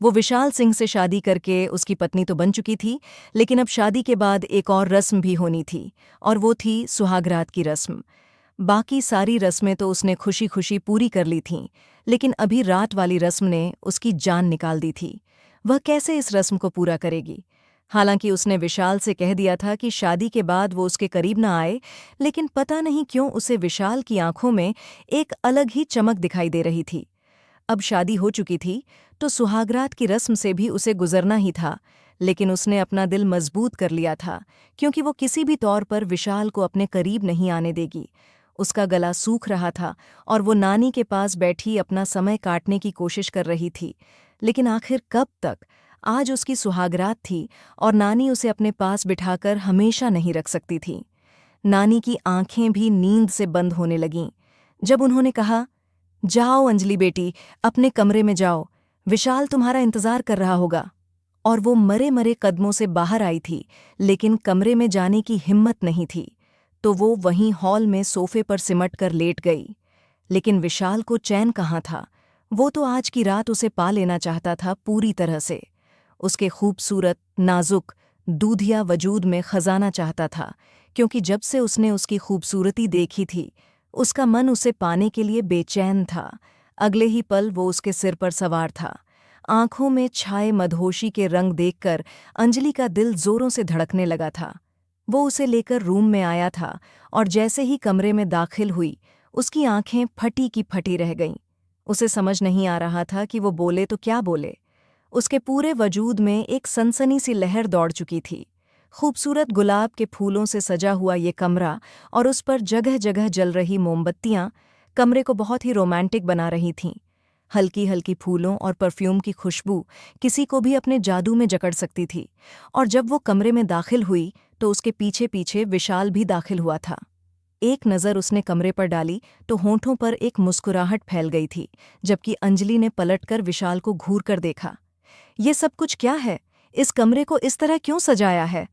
वो विशाल सिंह से शादी करके उसकी पत्नी तो बन चुकी थी, लेकिन अब शादी के बाद एक और रस्म भी होनी थी, और वो थी सुहागरात की रस्म। बाकी सारी रस्में तो उसने खुशी खुशी पूरी कर ली थीं, लेकिन अभी रात वाली रस्म ने उसकी जान निकाल दी थी। वह कैसे इस रस्म को पूरा करेगी? हालांकि उसने विशाल से कह दिया था कि शादी के बाद वो उसके करीब न आए, लेकिन पता नहीं क्यों उसे विशाल की आंखों में एक अलग ही चमक दिखाई दे रही थी। अब शादी हो चुकी थी, तो सुहागरात की रस्म से भी उसे गुजरना ही था, लेकिन उसने अपना दिल मजबूत कर लिया था, क्योंकि वो किसी भी तौर पर विशाल को अपने करीब नहीं आने देगी। उसका गला सूख रहा था और वो नानी के पास बैठी अपना समय काटने की कोशिश कर रही थी, लेकिन आखिर कब तक? आज उसकी सुहागरात थी और नानी उसे अपने पास बिठाकर हमेशा नहीं रख सकती थी। नानी की आंखें भी नींद से बंद होने लगीं जब उन्होंने कहा, जाओ अंजलि बेटी, अपने कमरे में जाओ, विशाल तुम्हारा इंतजार कर रहा होगा। और वो मरे मरे कदमों से बाहर आई थी, लेकिन कमरे में जाने की हिम्मत नहीं थी, तो वो वहीं हॉल में सोफे पर सिमट कर लेट गई। लेकिन विशाल को चैन कहाँ था? वो तो आज की रात उसे पा लेना चाहता था पूरी तरह से। उसके खूबसूरत, नाजुक, दूधिया वजूद में खजाना चाहता था, क्योंकि जब से उसने उसकी खूबसूरती देखी थी, उसका मन उसे पाने के लिए बेचैन था। अगले ही पल वो उसके सिर पर सवार था। आंखों में छाए मदहोशी के रंग देखकर अंजलि का दिल जोरों से धड़कने लगा था। वो उसे लेकर रूम में आया था और जैसे ही कमरे में दाखिल हुई, उसकी आंखें फटी की फटी रह गईं। उसे समझ नहीं आ रहा था कि वो बोले तो क्या बोले। उसके पूरे वजूद में एक सनसनी सी लहर दौड़ चुकी थी। खूबसूरत गुलाब के फूलों से सजा हुआ ये कमरा और उस पर जगह जगह जल रही मोमबत्तियां कमरे को बहुत ही रोमांटिक बना रही थीं। हल्की हल्की फूलों और परफ्यूम की खुशबू किसी को भी अपने जादू में जकड़ सकती थी। और जब वो कमरे में दाखिल हुई, तो उसके पीछे पीछे विशाल भी दाखिल हुआ था। एक नज़र उसने कमरे पर डाली तो होंठों पर एक मुस्कुराहट फैल गई थी, जबकि अंजलि ने पलटकर विशाल को घूर कर देखा। ये सब कुछ क्या है? इस कमरे को इस तरह क्यों सजाया है?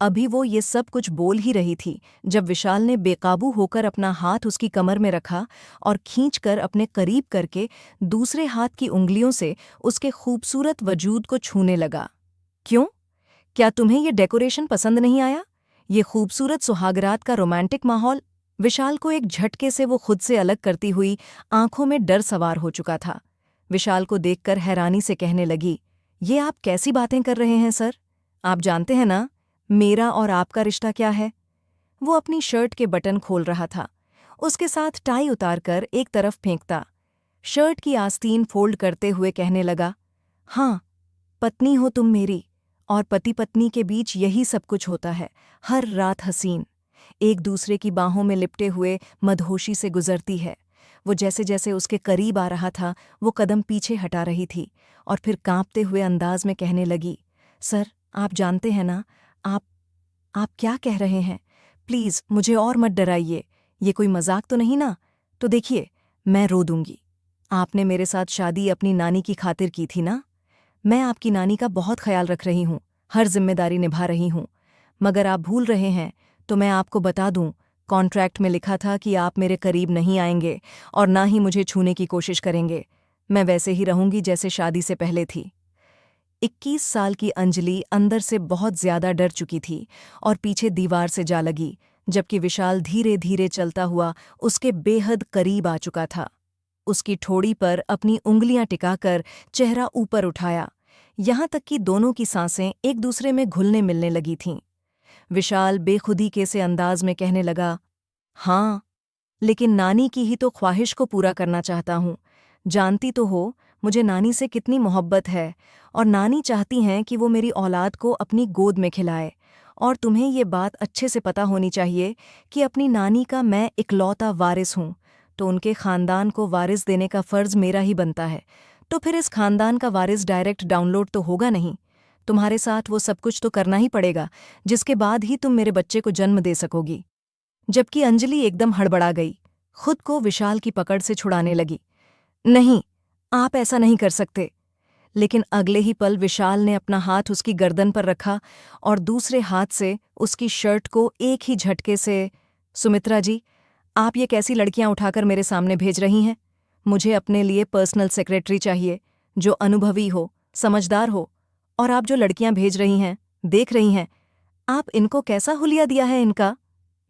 अभी वो ये सब कुछ बोल ही रही थी, जब विशाल ने बेकाबू होकर अपना हाथ उसकी कमर में रखा और खींचकर अपने करीब करके दूसरे हाथ की उंगलियों से उसके खूबसूरत वजूद को छूने लगा। क्यों? क्या तुम्हें ये डेकोरेशन पसंद नहीं आया? ये खूबसूरत सुहागरात का रोमांटिक माहौल? विशाल को एक झटके से वो खुद से अलग करती हुई आंखों में डर सवार हो चुका था। विशाल को देखकर हैरानी से कहने लगी, ये आप कैसी बातें कर रहे हैं सर? आप जानते हैं ना मेरा और आपका रिश्ता क्या है? वो अपनी शर्ट के बटन खोल रहा था, उसके साथ टाई उतारकर एक तरफ फेंकता, शर्ट की आस्तीन फोल्ड करते हुए कहने लगा, हाँ, पत्नी हो तुम मेरी, और पति पत्नी के बीच यही सब कुछ होता है। हर रात हसीन एक दूसरे की बाहों में लिपटे हुए मदहोशी से गुजरती है। वो जैसे जैसे उसके करीब आ रहा था, वो कदम पीछे हटा रही थी और फिर कांपते हुए अंदाज में कहने लगी, सर, आप जानते हैं ना, आप आप क्या कह रहे हैं? प्लीज़ मुझे और मत डराइए। ये कोई मजाक तो नहीं ना? तो देखिए, मैं रो दूंगी। आपने मेरे साथ शादी अपनी नानी की खातिर की थी ना? मैं आपकी नानी का बहुत ख्याल रख रही हूँ, हर जिम्मेदारी निभा रही हूँ। मगर आप भूल रहे हैं, तो मैं आपको बता दूं, कॉन्ट्रैक्ट में लिखा था कि आप मेरे करीब नहीं आएंगे और ना ही मुझे छूने की कोशिश करेंगे। मैं वैसे ही रहूंगी जैसे शादी से पहले थी। 21 साल की अंजलि अंदर से बहुत ज्यादा डर चुकी थी और पीछे दीवार से जा लगी, जबकि विशाल धीरे धीरे चलता हुआ उसके बेहद करीब आ चुका था। उसकी ठोड़ी पर अपनी उंगलियां टिकाकर चेहरा ऊपर उठाया, यहां तक कि दोनों की सांसें एक दूसरे में घुलने मिलने लगी थीं। विशाल बेखुदी के से अंदाज में कहने लगा, हाँ, लेकिन नानी की ही तो ख्वाहिश को पूरा करना चाहता हूँ। जानती तो हो मुझे नानी से कितनी मोहब्बत है, और नानी चाहती हैं कि वो मेरी औलाद को अपनी गोद में खिलाए। और तुम्हें ये बात अच्छे से पता होनी चाहिए कि अपनी नानी का मैं इकलौता वारिस हूँ, तो उनके खानदान को वारिस देने का फ़र्ज़ मेरा ही बनता है। तो फिर इस खानदान का वारिस डायरेक्ट डाउनलोड तो होगा नहीं। तुम्हारे साथ वो सब कुछ तो करना ही पड़ेगा, जिसके बाद ही तुम मेरे बच्चे को जन्म दे सकोगी। जबकि अंजलि एकदम हड़बड़ा गई, खुद को विशाल की पकड़ से छुड़ाने लगी। नहीं, आप ऐसा नहीं कर सकते। लेकिन अगले ही पल विशाल ने अपना हाथ उसकी गर्दन पर रखा और दूसरे हाथ से उसकी शर्ट को एक ही झटके से, सुमित्रा जी, आप ये कैसी लड़कियां उठाकर मेरे सामने भेज रही हैं? मुझे अपने लिए पर्सनल सेक्रेटरी चाहिए, जो अनुभवी हो, समझदार हो। और आप जो लड़कियां भेज रही हैं, देख रही हैं, आप इनको कैसा हुलिया दिया है इनका?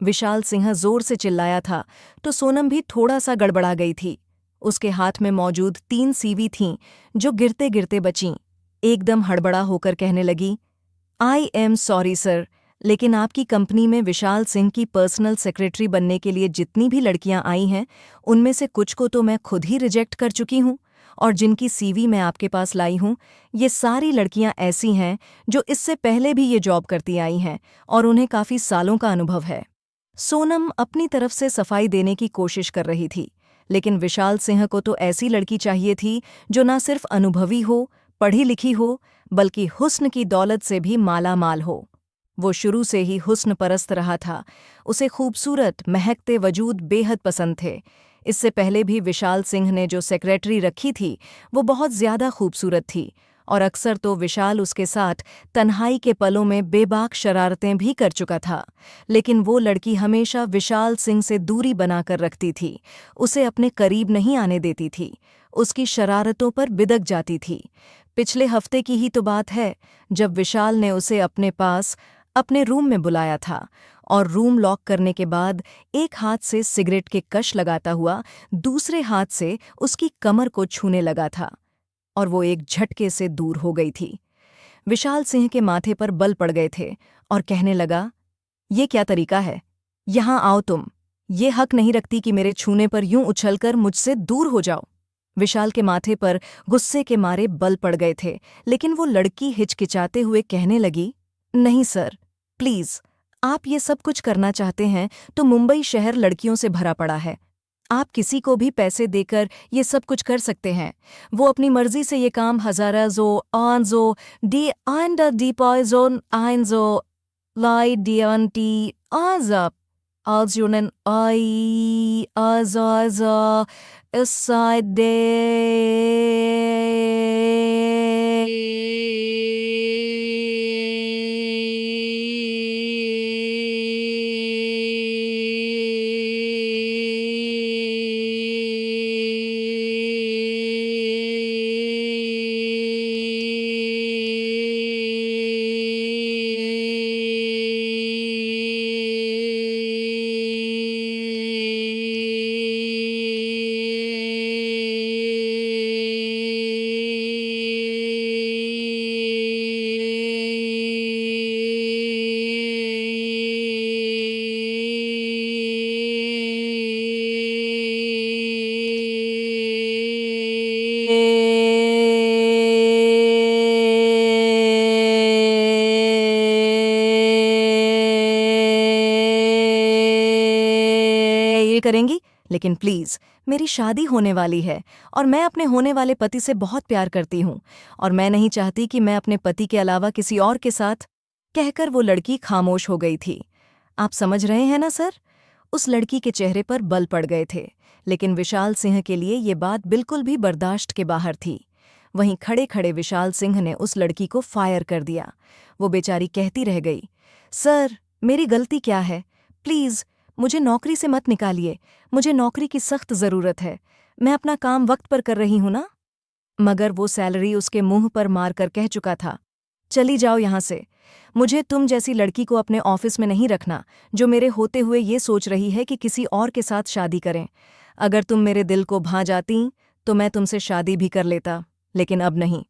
विशाल सिंह जोर से चिल्लाया था तो सोनम भी थोड़ा सा गड़बड़ा गई थी। उसके हाथ में मौजूद 3 सीवी थीं जो गिरते गिरते बचीं। एकदम हड़बड़ा होकर कहने लगी, आई एम सॉरी सर, लेकिन आपकी कंपनी में विशाल सिंह की पर्सनल सेक्रेटरी बनने के लिए जितनी भी लड़कियां आई हैं उनमें से कुछ को तो मैं खुद ही रिजेक्ट कर चुकी हूं, और जिनकी सीवी मैं आपके पास लाई हूं ये सारी लड़कियां ऐसी हैं जो इससे पहले भी ये जॉब करती आई हैं और उन्हें काफ़ी सालों का अनुभव है। सोनम अपनी तरफ से सफाई देने की कोशिश कर रही थी, लेकिन विशाल सिंह को तो ऐसी लड़की चाहिए थी जो न सिर्फ अनुभवी हो, पढ़ी लिखी हो, बल्कि हुस्न की दौलत से भी माला माल हो। वो शुरू से ही हुस्न परस्त रहा था। उसे खूबसूरत, महकते वजूद बेहद पसंद थे। इससे पहले भी विशाल सिंह ने जो सेक्रेटरी रखी थी वो बहुत ज्यादा खूबसूरत थी, और अक्सर तो विशाल उसके साथ तन्हाई के पलों में बेबाक शरारतें भी कर चुका था। लेकिन वो लड़की हमेशा विशाल सिंह से दूरी बनाकर रखती थी, उसे अपने करीब नहीं आने देती थी, उसकी शरारतों पर बिदक जाती थी। पिछले हफ्ते की ही तो बात है जब विशाल ने उसे अपने पास अपने रूम में बुलाया था और रूम लॉक करने के बाद एक हाथ से सिगरेट के कश लगाता हुआ दूसरे हाथ से उसकी कमर को छूने लगा था, और वो एक झटके से दूर हो गई थी। विशाल सिंह के माथे पर बल पड़ गए थे और कहने लगा, ये क्या तरीका है? यहां आओ तुम। ये हक नहीं रखती कि मेरे छूने पर यूं उछलकर मुझसे दूर हो जाओ। विशाल के माथे पर गुस्से के मारे बल पड़ गए थे, लेकिन वो लड़की हिचकिचाते हुए कहने लगी, नहीं सर, प्लीज, आप ये सब कुछ करना चाहते हैं तो मुंबई शहर लड़कियों से भरा पड़ा है। आप किसी को भी पैसे देकर ये सब कुछ कर सकते हैं। वो अपनी मर्जी से ये काम हजारा जो आन जो डी आन डी पॉइजन आइन जो लाई डी आन टी आज als junen ai azaza aside करेंगी, लेकिन प्लीज, मेरी शादी होने वाली है और मैं अपने होने वाले पति से बहुत प्यार करती हूँ, और मैं नहीं चाहती कि मैं अपने पति के अलावा किसी और के साथ। कहकर वो लड़की खामोश हो गई थी। आप समझ रहे हैं ना सर? उस लड़की के चेहरे पर बल पड़ गए थे, लेकिन विशाल सिंह के लिए ये बात बिल्कुल भी बर्दाश्त के बाहर थी। वहीं खड़े खड़े विशाल सिंह ने उस लड़की को फायर कर दिया। वो बेचारी कहती रह गई, सर, मेरी गलती क्या है? प्लीज, मुझे नौकरी से मत निकालिए। मुझे नौकरी की सख्त ज़रूरत है। मैं अपना काम वक्त पर कर रही हूं ना? मगर वो सैलरी उसके मुंह पर मारकर कह चुका था, चली जाओ यहां से। मुझे तुम जैसी लड़की को अपने ऑफिस में नहीं रखना, जो मेरे होते हुए ये सोच रही है कि किसी और के साथ शादी करें। अगर तुम मेरे दिल को भा जाती तो मैं तुमसे शादी भी कर लेता, लेकिन अब नहीं।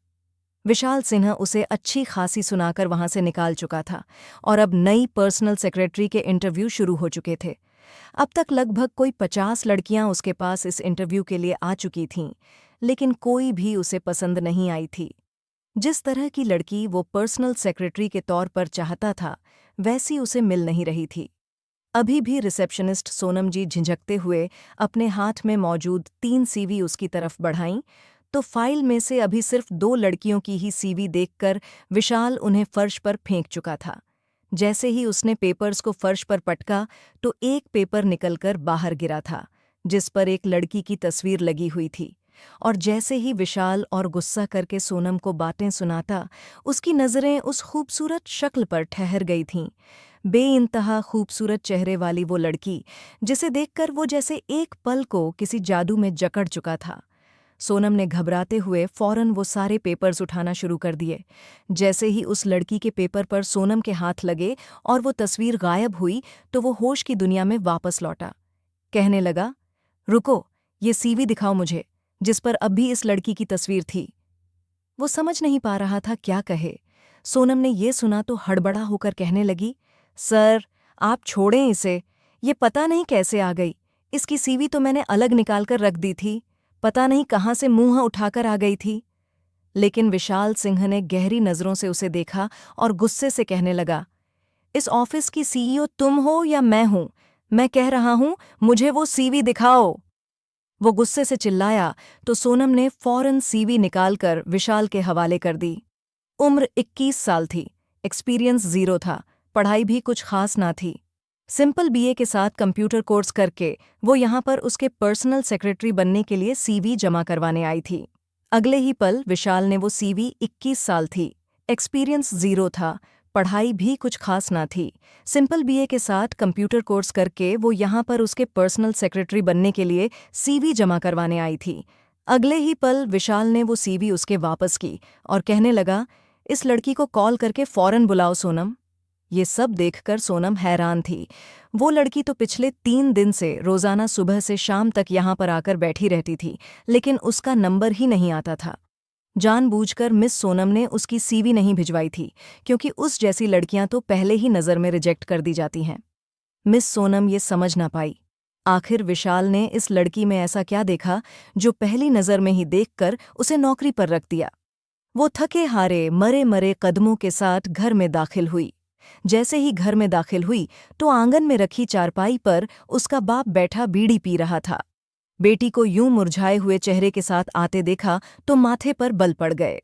विशाल सिन्हा उसे अच्छी खासी सुनाकर वहां से निकाल चुका था, और अब नई पर्सनल सेक्रेटरी के इंटरव्यू शुरू हो चुके थे। अब तक लगभग कोई 50 लड़कियां उसके पास इस इंटरव्यू के लिए आ चुकी थीं, लेकिन कोई भी उसे पसंद नहीं आई थी। जिस तरह की लड़की वो पर्सनल सेक्रेटरी के तौर पर चाहता था, वैसी उसे मिल नहीं रही थी। अभी भी रिसेप्शनिस्ट सोनम जी झिझकते हुए अपने हाथ में मौजूद 3 सीवी उसकी तरफ बढ़ाईं, तो फाइल में से अभी सिर्फ 2 लड़कियों की ही सीवी देखकर विशाल उन्हें फर्श पर फेंक चुका था। जैसे ही उसने पेपर्स को फर्श पर पटका तो एक पेपर निकलकर बाहर गिरा था, जिस पर एक लड़की की तस्वीर लगी हुई थी। और जैसे ही विशाल और गुस्सा करके सोनम को बातें सुनाता, उसकी नज़रें उस खूबसूरत शक्ल पर ठहर गई थीं। बेइंतहा खूबसूरत चेहरे वाली वो लड़की, जिसे देखकर वो जैसे एक पल को किसी जादू में जकड़ चुका था। सोनम ने घबराते हुए फौरन वो सारे पेपर्स उठाना शुरू कर दिए। जैसे ही उस लड़की के पेपर पर सोनम के हाथ लगे और वो तस्वीर गायब हुई तो वो होश की दुनिया में वापस लौटा। कहने लगा, रुको, ये सीवी दिखाओ मुझे, जिस पर अब भी इस लड़की की तस्वीर थी। वो समझ नहीं पा रहा था क्या कहे। सोनम ने ये सुना तो हड़बड़ा होकर कहने लगी, सर, आप छोड़ें इसे, ये पता नहीं कैसे आ गई। इसकी सीवी तो मैंने अलग निकाल कर रख दी थी, पता नहीं कहाँ से मुंह उठाकर आ गई थी। लेकिन विशाल सिंह ने गहरी नज़रों से उसे देखा और गुस्से से कहने लगा, इस ऑफिस की सीईओ तुम हो या मैं हूं? मैं कह रहा हूं, मुझे वो सीवी दिखाओ। वो गुस्से से चिल्लाया तो सोनम ने फौरन सीवी निकालकर विशाल के हवाले कर दी। उम्र 21 साल थी, एक्सपीरियंस 0 था, पढ़ाई भी कुछ खास ना थी। सिंपल बीए के साथ कंप्यूटर कोर्स करके वो यहाँ पर उसके पर्सनल सेक्रेटरी बनने के लिए सीवी जमा करवाने आई थी। अगले ही पल विशाल ने वो सीवी 21 साल थी, एक्सपीरियंस 0 था, पढ़ाई भी कुछ खास ना थी, सिंपल बीए के साथ कंप्यूटर कोर्स करके वो यहाँ पर उसके पर्सनल सेक्रेटरी बनने के लिए सीवी जमा करवाने आई थी। अगले ही पल विशाल ने वो सीवी उसके वापस की और कहने लगा, इस लड़की को कॉल करके फौरन बुलाओ सोनम। ये सब देखकर सोनम हैरान थी। वो लड़की तो पिछले 3 दिन से रोजाना सुबह से शाम तक यहाँ पर आकर बैठी रहती थी, लेकिन उसका नंबर ही नहीं आता था। जानबूझकर मिस सोनम ने उसकी सीवी नहीं भिजवाई थी, क्योंकि उस जैसी लड़कियां तो पहले ही नज़र में रिजेक्ट कर दी जाती हैं। मिस सोनम ये समझ ना पाई। आखिर विशाल ने इस लड़की में ऐसा क्या देखा जो पहली नज़र में ही देखकर उसे नौकरी पर रख दिया। वो थके हारे मरे मरे कदमों के साथ घर में दाखिल हुई। जैसे ही घर में दाखिल हुई तो आंगन में रखी चारपाई पर उसका बाप बैठा बीड़ी पी रहा था। बेटी को यूं मुरझाए हुए चेहरे के साथ आते देखा तो माथे पर बल पड़ गए।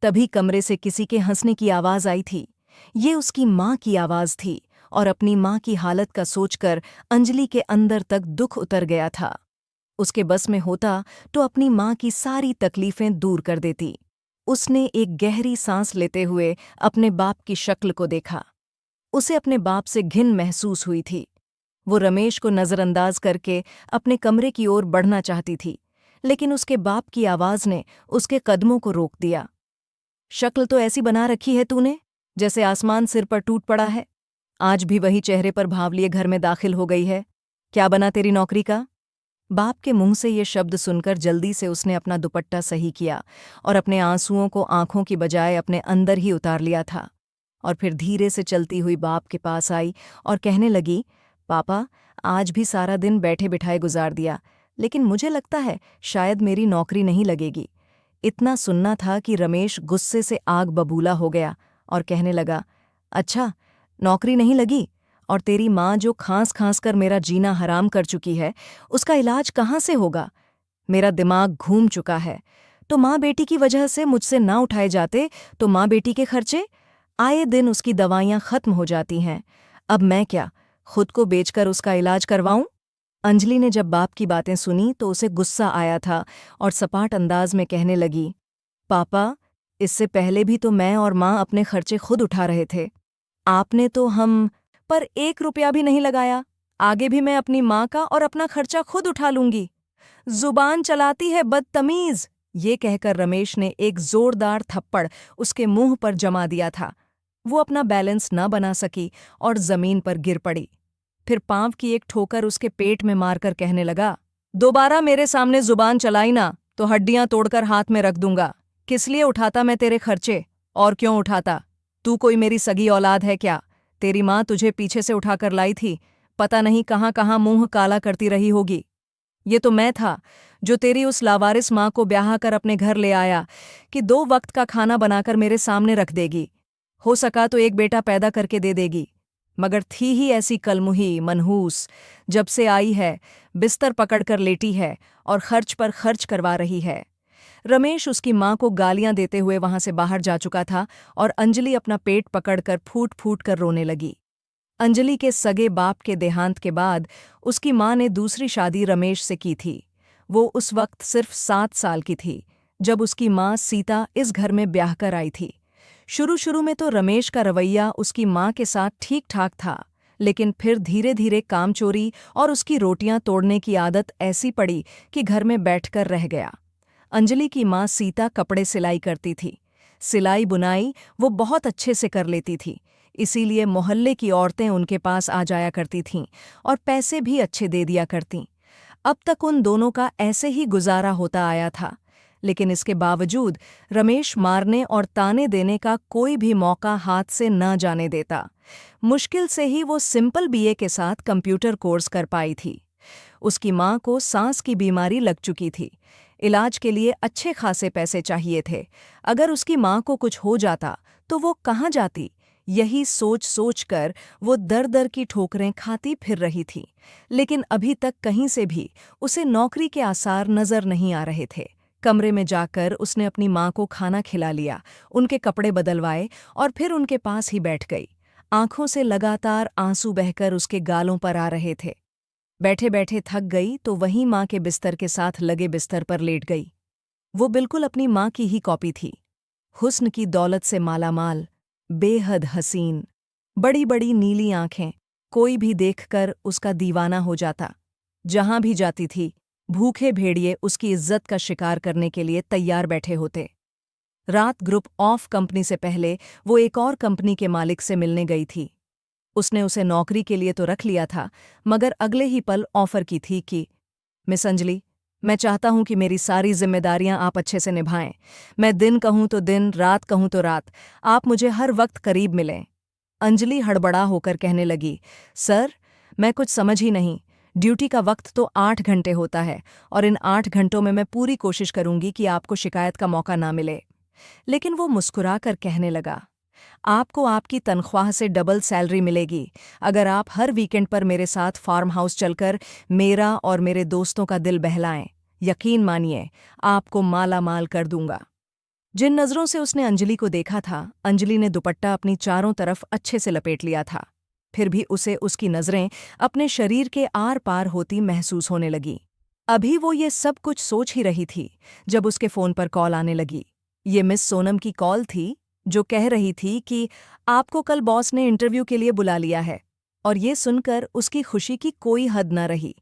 तभी कमरे से किसी के हंसने की आवाज आई थी। ये उसकी माँ की आवाज थी और अपनी माँ की हालत का सोचकर अंजलि के अंदर तक दुख उतर गया था। उसके बस में होता तो अपनी माँ की सारी तकलीफें दूर कर देती। उसने एक गहरी सांस लेते हुए अपने बाप की शक्ल को देखा। उसे अपने बाप से घिन महसूस हुई थी। वो रमेश को नज़रअंदाज करके अपने कमरे की ओर बढ़ना चाहती थी, लेकिन उसके बाप की आवाज ने उसके कदमों को रोक दिया। शक्ल तो ऐसी बना रखी है तूने जैसे आसमान सिर पर टूट पड़ा है। आज भी वही चेहरे पर भाव लिए घर में दाखिल हो गई है। क्या बना तेरी नौकरी का? बाप के मुंह से ये शब्द सुनकर जल्दी से उसने अपना दुपट्टा सही किया और अपने आंसुओं को आंखों की बजाय अपने अंदर ही उतार लिया था। और फिर धीरे से चलती हुई बाप के पास आई और कहने लगी, पापा, आज भी सारा दिन बैठे बिठाए गुजार दिया, लेकिन मुझे लगता है शायद मेरी नौकरी नहीं लगेगी। इतना सुनना था कि रमेश गुस्से से आग बबूला हो गया और कहने लगा, अच्छा, नौकरी नहीं लगी? और तेरी माँ जो खांस खांस कर मेरा जीना हराम कर चुकी है, उसका इलाज कहाँ से होगा? मेरा दिमाग घूम चुका है। तो माँ बेटी की वजह से मुझसे ना उठाए जाते तो माँ बेटी के खर्चे? आए दिन उसकी दवाइयाँ खत्म हो जाती हैं। अब मैं क्या खुद को बेचकर उसका इलाज करवाऊं? अंजलि ने जब बाप की बातें सुनी तो उसे गुस्सा आया था और सपाट अंदाज में कहने लगी, पापा, इससे पहले भी तो मैं और माँ अपने खर्चे खुद उठा रहे थे। आपने तो हम पर 1 रुपया भी नहीं लगाया। आगे भी मैं अपनी माँ का और अपना खर्चा खुद उठा लूंगी। जुबान चलाती है बदतमीज। ये कहकर रमेश ने एक जोरदार थप्पड़ उसके मुंह पर जमा दिया था। वो अपना बैलेंस न बना सकी और जमीन पर गिर पड़ी। फिर पांव की एक ठोकर उसके पेट में मारकर कहने लगा, दोबारा मेरे सामने जुबान चलाई ना तो हड्डियां तोड़कर हाथ में रख दूंगा। किस लिए उठाता मैं तेरे खर्चे? और क्यों उठाता? तू कोई मेरी सगी औलाद है क्या? तेरी माँ तुझे पीछे से उठाकर लाई थी, पता नहीं कहाँ कहाँ मुंह काला करती रही होगी। ये तो मैं था जो तेरी उस लावारिस माँ को ब्याह कर अपने घर ले आया कि 2 वक्त का खाना बनाकर मेरे सामने रख देगी। हो सका तो एक बेटा पैदा करके दे देगी, मगर थी ही ऐसी कलमुही मनहूस। जब से आई है बिस्तर पकड़कर लेटी है और खर्च पर खर्च करवा रही है। रमेश उसकी माँ को गालियां देते हुए वहां से बाहर जा चुका था और अंजलि अपना पेट पकड़कर फूट फूट कर रोने लगी। अंजलि के सगे बाप के देहांत के बाद उसकी माँ ने दूसरी शादी रमेश से की थी। वो उस वक्त सिर्फ 7 साल की थी जब उसकी माँ सीता इस घर में ब्याह कर आई थी। शुरू शुरू में तो रमेश का रवैया उसकी माँ के साथ ठीक ठाक था, लेकिन फिर धीरे धीरे कामचोरी और उसकी रोटियां तोड़ने की आदत ऐसी पड़ी कि घर में बैठकर रह गया। अंजलि की माँ सीता कपड़े सिलाई करती थी। सिलाई बुनाई वो बहुत अच्छे से कर लेती थी, इसीलिए मोहल्ले की औरतें उनके पास आ जाया करती थीं और पैसे भी अच्छे दे दिया करतीं। अब तक उन दोनों का ऐसे ही गुजारा होता आया था, लेकिन इसके बावजूद रमेश मारने और ताने देने का कोई भी मौका हाथ से न जाने देता। मुश्किल से ही वो सिंपल बीए के साथ कंप्यूटर कोर्स कर पाई थी। उसकी माँ को सांस की बीमारी लग चुकी थी। इलाज के लिए अच्छे खासे पैसे चाहिए थे। अगर उसकी माँ को कुछ हो जाता तो वो कहाँ जाती? यही सोच सोच कर वो दर दर की ठोकरें खाती फिर रही थी, लेकिन अभी तक कहीं से भी उसे नौकरी के आसार नजर नहीं आ रहे थे। कमरे में जाकर उसने अपनी माँ को खाना खिला लिया, उनके कपड़े बदलवाए और फिर उनके पास ही बैठ गई। आंखों से लगातार आंसू बहकर उसके गालों पर आ रहे थे। बैठे बैठे थक गई तो वहीं माँ के बिस्तर के साथ लगे बिस्तर पर लेट गई। वो बिल्कुल अपनी माँ की ही कॉपी थी। हुस्न की दौलत से मालामाल, बेहद हसीन, बड़ी बड़ी नीली आंखें, कोई भी देखकर उसका दीवाना हो जाता। जहां भी जाती थी, भूखे भेड़िए उसकी इज्जत का शिकार करने के लिए तैयार बैठे होते। रात ग्रुप ऑफ कंपनी से पहले वो एक और कंपनी के मालिक से मिलने गई थी। उसने उसे नौकरी के लिए तो रख लिया था, मगर अगले ही पल ऑफर की थी कि मिस अंजलि, मैं चाहता हूं कि मेरी सारी जिम्मेदारियां आप अच्छे से निभाएं। मैं दिन कहूं तो दिन, रात कहूं तो रात, आप मुझे हर वक्त करीब मिलें। अंजलि हड़बड़ा होकर कहने लगी, सर, मैं कुछ समझ ही नहीं। ड्यूटी का वक्त तो 8 घंटे होता है और इन 8 घंटों में मैं पूरी कोशिश करूंगी कि आपको शिकायत का मौका ना मिले। लेकिन वो मुस्कुराकर कहने लगा, आपको आपकी तनख्वाह से डबल सैलरी मिलेगी अगर आप हर वीकेंड पर मेरे साथ फार्म हाउस चलकर मेरा और मेरे दोस्तों का दिल बहलाएं। यकीन मानिए, आपको माला माल कर दूंगा। जिन नज़रों से उसने अंजलि को देखा था, अंजलि ने दुपट्टा अपनी चारों तरफ अच्छे से लपेट लिया था। फिर भी उसे उसकी नज़रें अपने शरीर के आर पार होती महसूस होने लगी। अभी वो ये सब कुछ सोच ही रही थी जब उसके फ़ोन पर कॉल आने लगी। ये मिस सोनम की कॉल थी, जो कह रही थी कि आपको कल बॉस ने इंटरव्यू के लिए बुला लिया है। और ये सुनकर उसकी खुशी की कोई हद न रही।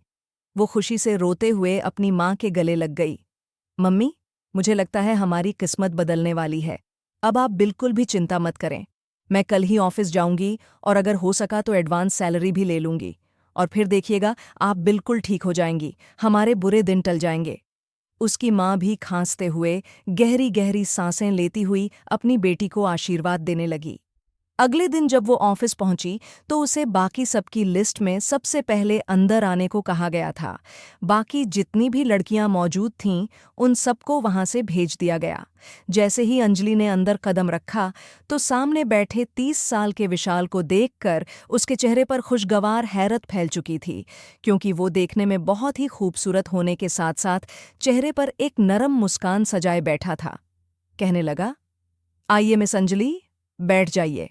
वो खुशी से रोते हुए अपनी माँ के गले लग गई। मम्मी, मुझे लगता है हमारी किस्मत बदलने वाली है। अब आप बिल्कुल भी चिंता मत करें। मैं कल ही ऑफिस जाऊंगी और अगर हो सका तो एडवांस सैलरी भी ले लूंगी। और फिर देखिएगा, आप बिल्कुल ठीक हो जाएंगी, हमारे बुरे दिन टल जाएंगे। उसकी माँ भी खांसते हुए गहरी गहरी सांसें लेती हुई अपनी बेटी को आशीर्वाद देने लगी। अगले दिन जब वो ऑफिस पहुंची तो उसे बाकी सबकी लिस्ट में सबसे पहले अंदर आने को कहा गया था। बाकी जितनी भी लड़कियां मौजूद थीं, उन सबको वहां से भेज दिया गया। जैसे ही अंजलि ने अंदर कदम रखा तो सामने बैठे 30 साल के विशाल को देखकर उसके चेहरे पर खुशगवार हैरत फैल चुकी थी, क्योंकि वो देखने में बहुत ही खूबसूरत होने के साथ साथ चेहरे पर एक नरम मुस्कान सजाए बैठा था। कहने लगा, आइए मिस अंजलि, बैठ जाइए।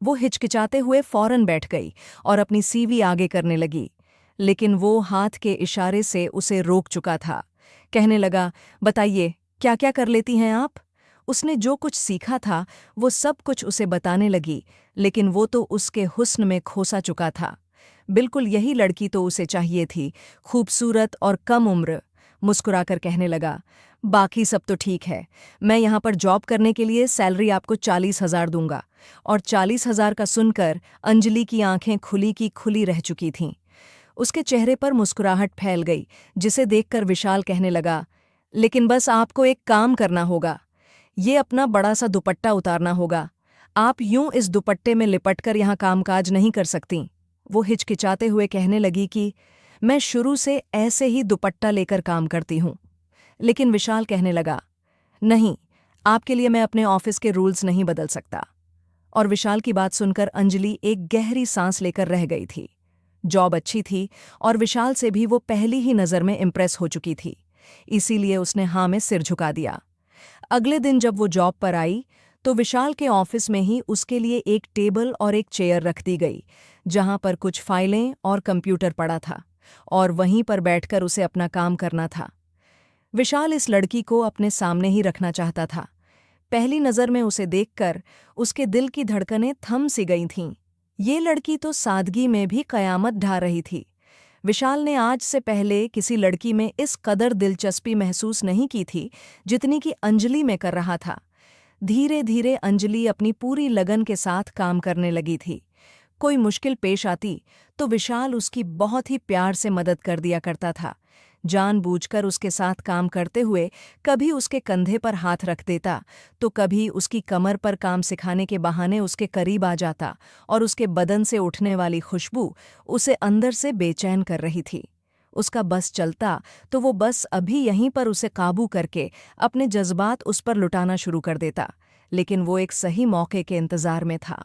वो हिचकिचाते हुए फौरन बैठ गई और अपनी सीवी आगे करने लगी, लेकिन वो हाथ के इशारे से उसे रोक चुका था। कहने लगा, बताइए, क्या क्या कर लेती हैं आप? उसने जो कुछ सीखा था वो सब कुछ उसे बताने लगी, लेकिन वो तो उसके हुस्न में खोसा चुका था। बिल्कुल यही लड़की तो उसे चाहिए थी, खूबसूरत और कम उम्र। मुस्कुराकर कहने लगा, बाकी सब तो ठीक है। मैं यहाँ पर जॉब करने के लिए सैलरी आपको 40,000 दूंगा। और 40,000 का सुनकर अंजलि की आंखें खुली की खुली रह चुकी थीं। उसके चेहरे पर मुस्कुराहट फैल गई, जिसे देखकर विशाल कहने लगा, लेकिन बस आपको एक काम करना होगा। ये अपना बड़ा सा दुपट्टा उतारना होगा। आप यूं इस दुपट्टे में लिपटकर यहाँ कामकाज नहीं कर सकती। वो हिचकिचाते हुए कहने लगी कि मैं शुरू से ऐसे ही दुपट्टा लेकर काम करती हूँ। लेकिन विशाल कहने लगा, नहीं, आपके लिए मैं अपने ऑफिस के रूल्स नहीं बदल सकता। और विशाल की बात सुनकर अंजलि एक गहरी सांस लेकर रह गई थी। जॉब अच्छी थी और विशाल से भी वो पहली ही नज़र में इम्प्रेस हो चुकी थी, इसीलिए उसने हाँ में सिर झुका दिया। अगले दिन जब वो जॉब पर आई तो विशाल के ऑफिस में ही उसके लिए एक टेबल और एक चेयर रख दी गई, जहां पर कुछ फाइलें और कंप्यूटर पड़ा था, और वहीं पर बैठकर उसे अपना काम करना था। विशाल इस लड़की को अपने सामने ही रखना चाहता था। पहली नज़र में उसे देखकर उसके दिल की धड़कनें थम सी गई थीं। ये लड़की तो सादगी में भी कयामत ढा रही थी। विशाल ने आज से पहले किसी लड़की में इस कदर दिलचस्पी महसूस नहीं की थी जितनी कि अंजलि में कर रहा था। धीरे धीरे अंजलि अपनी पूरी लगन के साथ काम करने लगी थी। कोई मुश्किल पेश आती तो विशाल उसकी बहुत ही प्यार से मदद कर दिया करता था। जानबूझकर उसके साथ काम करते हुए कभी उसके कंधे पर हाथ रख देता तो कभी उसकी कमर पर काम सिखाने के बहाने उसके करीब आ जाता और उसके बदन से उठने वाली खुशबू उसे अंदर से बेचैन कर रही थी। उसका बस चलता तो वो बस अभी यहीं पर उसे काबू करके अपने जज्बात उस पर लुटाना शुरू कर देता, लेकिन वो एक सही मौके के इंतजार में था।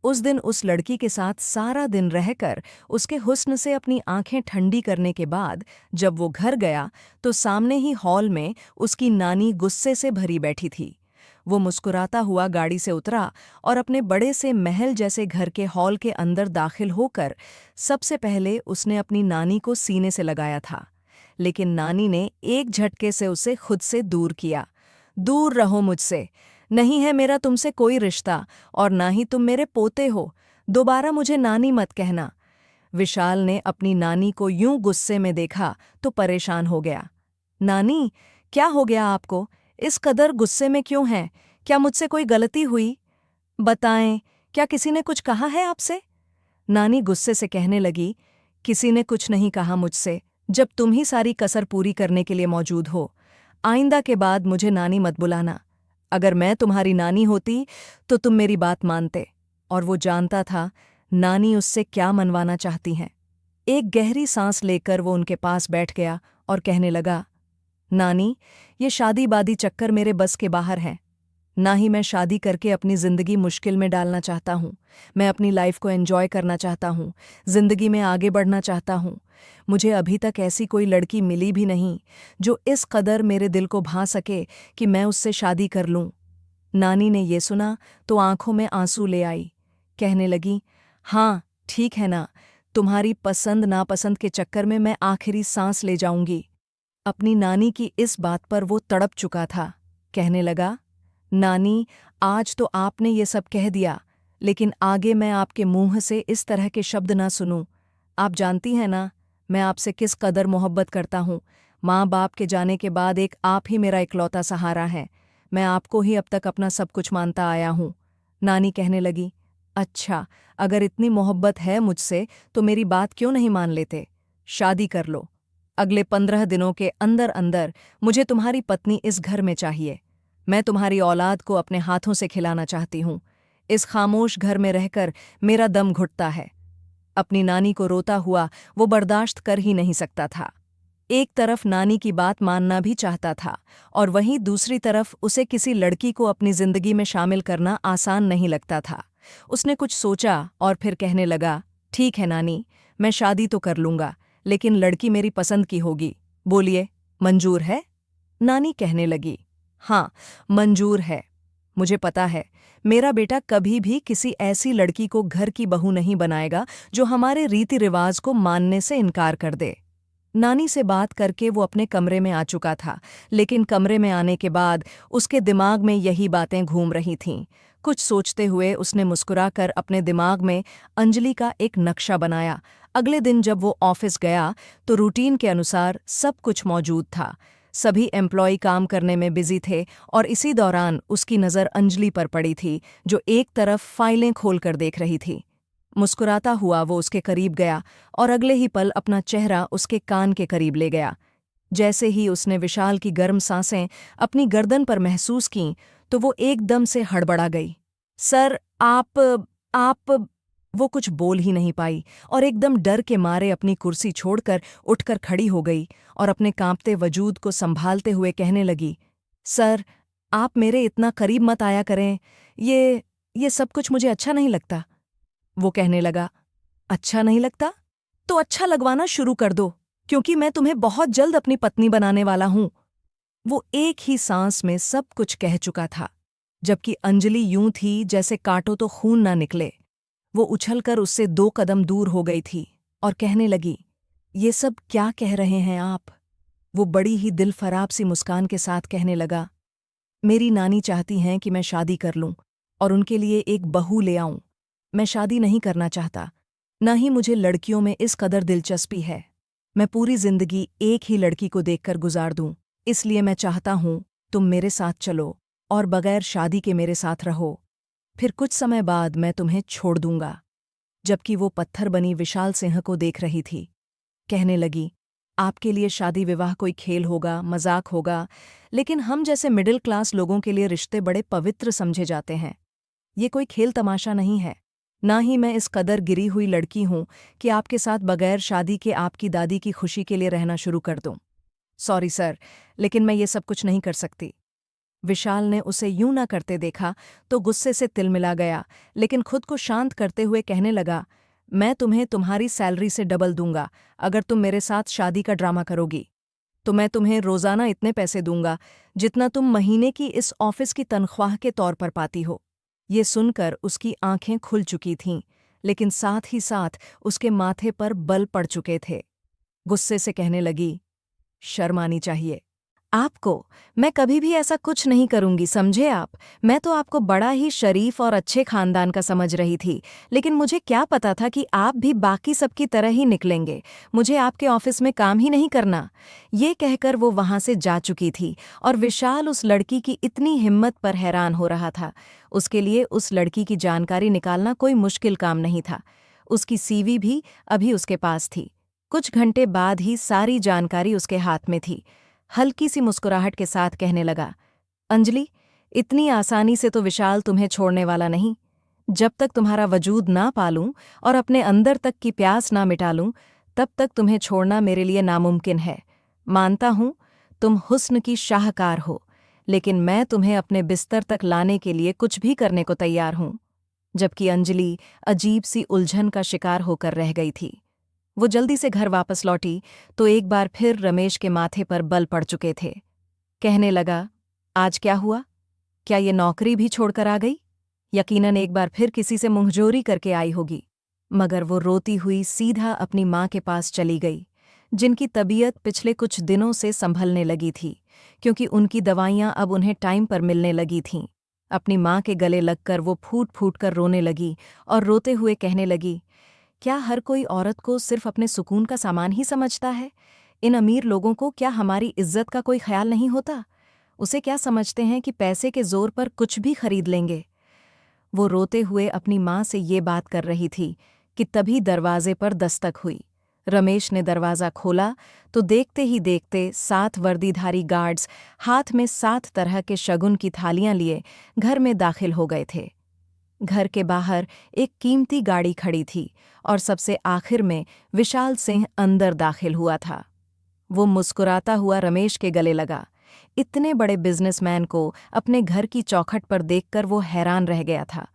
उस दिन उस लड़की के साथ सारा दिन रहकर उसके हुस्न से अपनी आंखें ठंडी करने के बाद जब वो घर गया तो सामने ही हॉल में उसकी नानी गुस्से से भरी बैठी थी। वो मुस्कुराता हुआ गाड़ी से उतरा और अपने बड़े से महल जैसे घर के हॉल के अंदर दाखिल होकर सबसे पहले उसने अपनी नानी को सीने से लगाया था, लेकिन नानी ने एक झटके से उसे खुद से दूर किया। दूर रहो मुझसे, नहीं है मेरा तुमसे कोई रिश्ता और ना ही तुम मेरे पोते हो, दोबारा मुझे नानी मत कहना। विशाल ने अपनी नानी को यूं गुस्से में देखा तो परेशान हो गया। नानी, क्या हो गया आपको? इस कदर गुस्से में क्यों हैं? क्या मुझसे कोई गलती हुई? बताएं, क्या किसी ने कुछ कहा है आपसे? नानी गुस्से से कहने लगी, किसी ने कुछ नहीं कहा मुझसे, जब तुम ही सारी कसर पूरी करने के लिए मौजूद हो। आइंदा के बाद मुझे नानी मत बुलाना। अगर मैं तुम्हारी नानी होती तो तुम मेरी बात मानते। और वो जानता था नानी उससे क्या मनवाना चाहती हैं। एक गहरी सांस लेकर वो उनके पास बैठ गया और कहने लगा, नानी, ये शादी-बादी चक्कर मेरे बस के बाहर है। ना ही मैं शादी करके अपनी जिंदगी मुश्किल में डालना चाहता हूँ। मैं अपनी लाइफ को एंजॉय करना चाहता हूँ, जिंदगी में आगे बढ़ना चाहता हूँ। मुझे अभी तक ऐसी कोई लड़की मिली भी नहीं जो इस कदर मेरे दिल को भा सके कि मैं उससे शादी कर लूँ। नानी ने ये सुना तो आंखों में आंसू ले आई। कहने लगी, हाँ ठीक है ना, तुम्हारी पसंद नापसंद के चक्कर में मैं आखिरी सांस ले जाऊंगी। अपनी नानी की इस बात पर वो तड़प चुका था। कहने लगा, नानी, आज तो आपने ये सब कह दिया, लेकिन आगे मैं आपके मुंह से इस तरह के शब्द ना सुनूं। आप जानती हैं ना, मैं आपसे किस कदर मोहब्बत करता हूँ। माँ बाप के जाने के बाद एक आप ही मेरा इकलौता सहारा है। मैं आपको ही अब तक अपना सब कुछ मानता आया हूँ। नानी कहने लगी, अच्छा, अगर इतनी मोहब्बत है मुझसे तो मेरी बात क्यों नहीं मान लेते? शादी कर लो। अगले 15 दिनों के अंदर अंदर मुझे तुम्हारी पत्नी इस घर में चाहिए। मैं तुम्हारी औलाद को अपने हाथों से खिलाना चाहती हूँ। इस खामोश घर में रहकर मेरा दम घुटता है। अपनी नानी को रोता हुआ वो बर्दाश्त कर ही नहीं सकता था। एक तरफ नानी की बात मानना भी चाहता था और वहीं दूसरी तरफ उसे किसी लड़की को अपनी जिंदगी में शामिल करना आसान नहीं लगता था। उसने कुछ सोचा और फिर कहने लगा, ठीक है नानी, मैं शादी तो कर लूंगा, लेकिन लड़की मेरी पसंद की होगी। बोलिए, मंजूर है? नानी कहने लगी, हाँ, मंजूर है। मुझे पता है मेरा बेटा कभी भी किसी ऐसी लड़की को घर की बहू नहीं बनाएगा जो हमारे रीति रिवाज को मानने से इनकार कर दे। नानी से बात करके वो अपने कमरे में आ चुका था, लेकिन कमरे में आने के बाद उसके दिमाग में यही बातें घूम रही थीं। कुछ सोचते हुए उसने मुस्कुराकर अपने दिमाग में अंजलि का एक नक्शा बनाया। अगले दिन जब वो ऑफिस गया तो रूटीन के अनुसार सब कुछ मौजूद था। सभी एम्प्लॉय काम करने में बिजी थे और इसी दौरान उसकी नज़र अंजलि पर पड़ी थी, जो एक तरफ फाइलें खोलकर देख रही थी। मुस्कुराता हुआ वो उसके करीब गया और अगले ही पल अपना चेहरा उसके कान के करीब ले गया। जैसे ही उसने विशाल की गर्म सांसें अपनी गर्दन पर महसूस कीं तो वो एकदम से हड़बड़ा गई। सर, आप वो कुछ बोल ही नहीं पाई और एकदम डर के मारे अपनी कुर्सी छोड़कर उठकर खड़ी हो गई और अपने कांपते वजूद को संभालते हुए कहने लगी, सर, आप मेरे इतना करीब मत आया करें। ये सब कुछ मुझे अच्छा नहीं लगता। वो कहने लगा, अच्छा नहीं लगता? तो अच्छा लगवाना शुरू कर दो, क्योंकि मैं तुम्हें बहुत जल्द अपनी पत्नी बनाने वाला हूं। वो एक ही सांस में सब कुछ कह चुका था, जबकि अंजलि यूं थी जैसे काटो तो खून ना निकले। वो उछलकर उससे 2 कदम दूर हो गई थी और कहने लगी, ये सब क्या कह रहे हैं आप? वो बड़ी ही दिल फराब सी मुस्कान के साथ कहने लगा, मेरी नानी चाहती हैं कि मैं शादी कर लूं और उनके लिए एक बहू ले आऊं। मैं शादी नहीं करना चाहता, ना ही मुझे लड़कियों में इस कदर दिलचस्पी है। मैं पूरी जिंदगी एक ही लड़की को देखकर गुजार दूं, इसलिए मैं चाहता हूं तुम मेरे साथ चलो और बगैर शादी के मेरे साथ रहो। फिर कुछ समय बाद मैं तुम्हें छोड़ दूंगा। जबकि वो पत्थर बनी विशाल सिंह को देख रही थी। कहने लगी, आपके लिए शादी विवाह कोई खेल होगा, मजाक होगा, लेकिन हम जैसे मिडिल क्लास लोगों के लिए रिश्ते बड़े पवित्र समझे जाते हैं। ये कोई खेल तमाशा नहीं है। ना ही मैं इस कदर गिरी हुई लड़की हूं कि आपके साथ बगैर शादी के आपकी दादी की खुशी के लिए रहना शुरू कर दूं। सॉरी सर, लेकिन मैं ये सब कुछ नहीं कर सकती। विशाल ने उसे यूं ना करते देखा तो गुस्से से तिलमिला गया, लेकिन खुद को शांत करते हुए कहने लगा, मैं तुम्हें तुम्हारी सैलरी से डबल दूंगा अगर तुम मेरे साथ शादी का ड्रामा करोगी। तो मैं तुम्हें रोजाना इतने पैसे दूंगा जितना तुम महीने की इस ऑफिस की तनख्वाह के तौर पर पाती हो। ये सुनकर उसकी आंखें खुल चुकी थीं, लेकिन साथ ही साथ उसके माथे पर बल पड़ चुके थे। गुस्से से कहने लगी, शर्म आनी चाहिए आपको। मैं कभी भी ऐसा कुछ नहीं करूंगी, समझे आप। मैं तो आपको बड़ा ही शरीफ और अच्छे खानदान का समझ रही थी, लेकिन मुझे क्या पता था कि आप भी बाकी सबकी तरह ही निकलेंगे। मुझे आपके ऑफिस में काम ही नहीं करना। ये कहकर वो वहां से जा चुकी थी और विशाल उस लड़की की इतनी हिम्मत पर हैरान हो रहा था। उसके लिए उस लड़की की जानकारी निकालना कोई मुश्किल काम नहीं था। उसकी सीवी भी अभी उसके पास थी। कुछ घंटे बाद ही सारी जानकारी उसके हाथ में थी। हल्की सी मुस्कुराहट के साथ कहने लगा, अंजलि, इतनी आसानी से तो विशाल तुम्हें छोड़ने वाला नहीं। जब तक तुम्हारा वजूद ना पालूं और अपने अंदर तक की प्यास ना मिटा लूं, तब तक तुम्हें छोड़ना मेरे लिए नामुमकिन है। मानता हूं तुम हुस्न की शाहकार हो, लेकिन मैं तुम्हें अपने बिस्तर तक लाने के लिए कुछ भी करने को तैयार हूं। जबकि अंजलि अजीब सी उलझन का शिकार होकर रह गई थी। वो जल्दी से घर वापस लौटी तो एक बार फिर रमेश के माथे पर बल पड़ चुके थे। कहने लगा, आज क्या हुआ? क्या ये नौकरी भी छोड़कर आ गई? यकीनन एक बार फिर किसी से मुंहजोरी करके आई होगी। मगर वो रोती हुई सीधा अपनी माँ के पास चली गई, जिनकी तबीयत पिछले कुछ दिनों से संभलने लगी थी, क्योंकि उनकी दवाइयाँ अब उन्हें टाइम पर मिलने लगी थीं। अपनी माँ के गले लगकर वो फूट फूट कर रोने लगी और रोते हुए कहने लगी, क्या हर कोई औरत को सिर्फ अपने सुकून का सामान ही समझता है? इन अमीर लोगों को क्या हमारी इज्जत का कोई ख्याल नहीं होता? उसे क्या समझते हैं कि पैसे के जोर पर कुछ भी खरीद लेंगे? वो रोते हुए अपनी माँ से ये बात कर रही थी कि तभी दरवाजे पर दस्तक हुई। रमेश ने दरवाज़ा खोला तो देखते ही देखते 7 वर्दीधारी गार्ड्स हाथ में 7 तरह के शगुन की थालियां लिए घर में दाखिल हो गए थे। घर के बाहर एक कीमती गाड़ी खड़ी थी और सबसे आखिर में विशाल सिंह अंदर दाखिल हुआ था। वो मुस्कुराता हुआ रमेश के गले लगा। इतने बड़े बिजनेसमैन को अपने घर की चौखट पर देखकर वो हैरान रह गया था।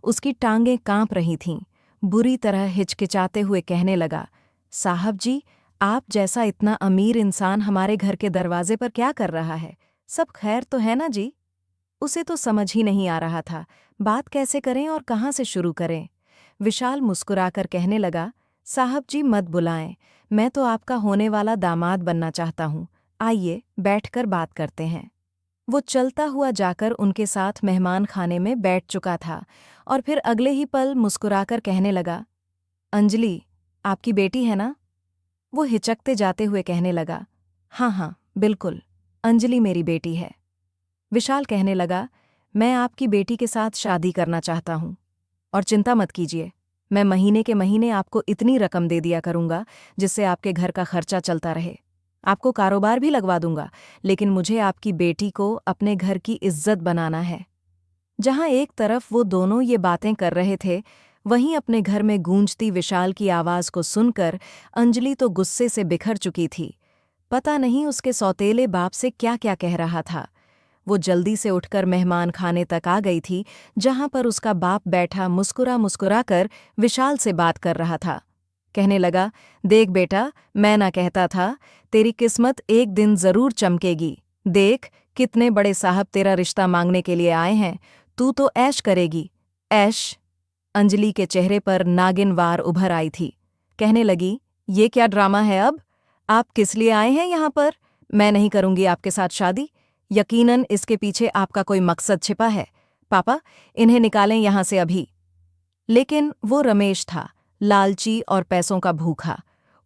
उसकी टांगें कांप रही थीं। बुरी तरह हिचकिचाते हुए कहने लगा, साहब जी, आप जैसा इतना अमीर इंसान हमारे घर के दरवाजे पर क्या कर रहा है? सब खैर तो है ना जी? उसे तो समझ ही नहीं आ रहा था, बात कैसे करें और कहाँ से शुरू करें। विशाल मुस्कुराकर कहने लगा, साहब जी मत बुलाएं, मैं तो आपका होने वाला दामाद बनना चाहता हूँ। आइए बैठकर बात करते हैं। वो चलता हुआ जाकर उनके साथ मेहमान खाने में बैठ चुका था और फिर अगले ही पल मुस्कुराकर कहने लगा, अंजलि, आपकी बेटी है ना? वो हिचकते जाते हुए कहने लगा, हाँ हाँ बिल्कुल, अंजलि मेरी बेटी है। विशाल कहने लगा, मैं आपकी बेटी के साथ शादी करना चाहता हूँ। और चिंता मत कीजिए, मैं महीने के महीने आपको इतनी रकम दे दिया करूँगा जिससे आपके घर का खर्चा चलता रहे। आपको कारोबार भी लगवा दूंगा, लेकिन मुझे आपकी बेटी को अपने घर की इज्जत बनाना है। जहाँ एक तरफ वो दोनों ये बातें कर रहे थे, वहीं अपने घर में गूंजती विशाल की आवाज़ को सुनकर अंजलि तो गुस्से से बिखर चुकी थी। पता नहीं उसके सौतेले बाप से क्या क्या कह रहा था। वो जल्दी से उठकर मेहमान खाने तक आ गई थी, जहां पर उसका बाप बैठा मुस्कुरा मुस्कुरा कर विशाल से बात कर रहा था। कहने लगा, देख बेटा, मैं ना कहता था, तेरी किस्मत एक दिन जरूर चमकेगी। देख, कितने बड़े साहब तेरा रिश्ता मांगने के लिए आए हैं। तू तो ऐश करेगी। ऐश? अंजलि के चेहरे पर नागिन वार उभर आई थी। कहने लगी, ये क्या ड्रामा है अब? आप किस लिए आए हैं यहाँ पर? मैं नहीं करूंगी आपके साथ शादी। यकीनन इसके पीछे आपका कोई मकसद छिपा है। पापा, इन्हें निकालें यहां से अभी। लेकिन वो रमेश था, लालची और पैसों का भूखा।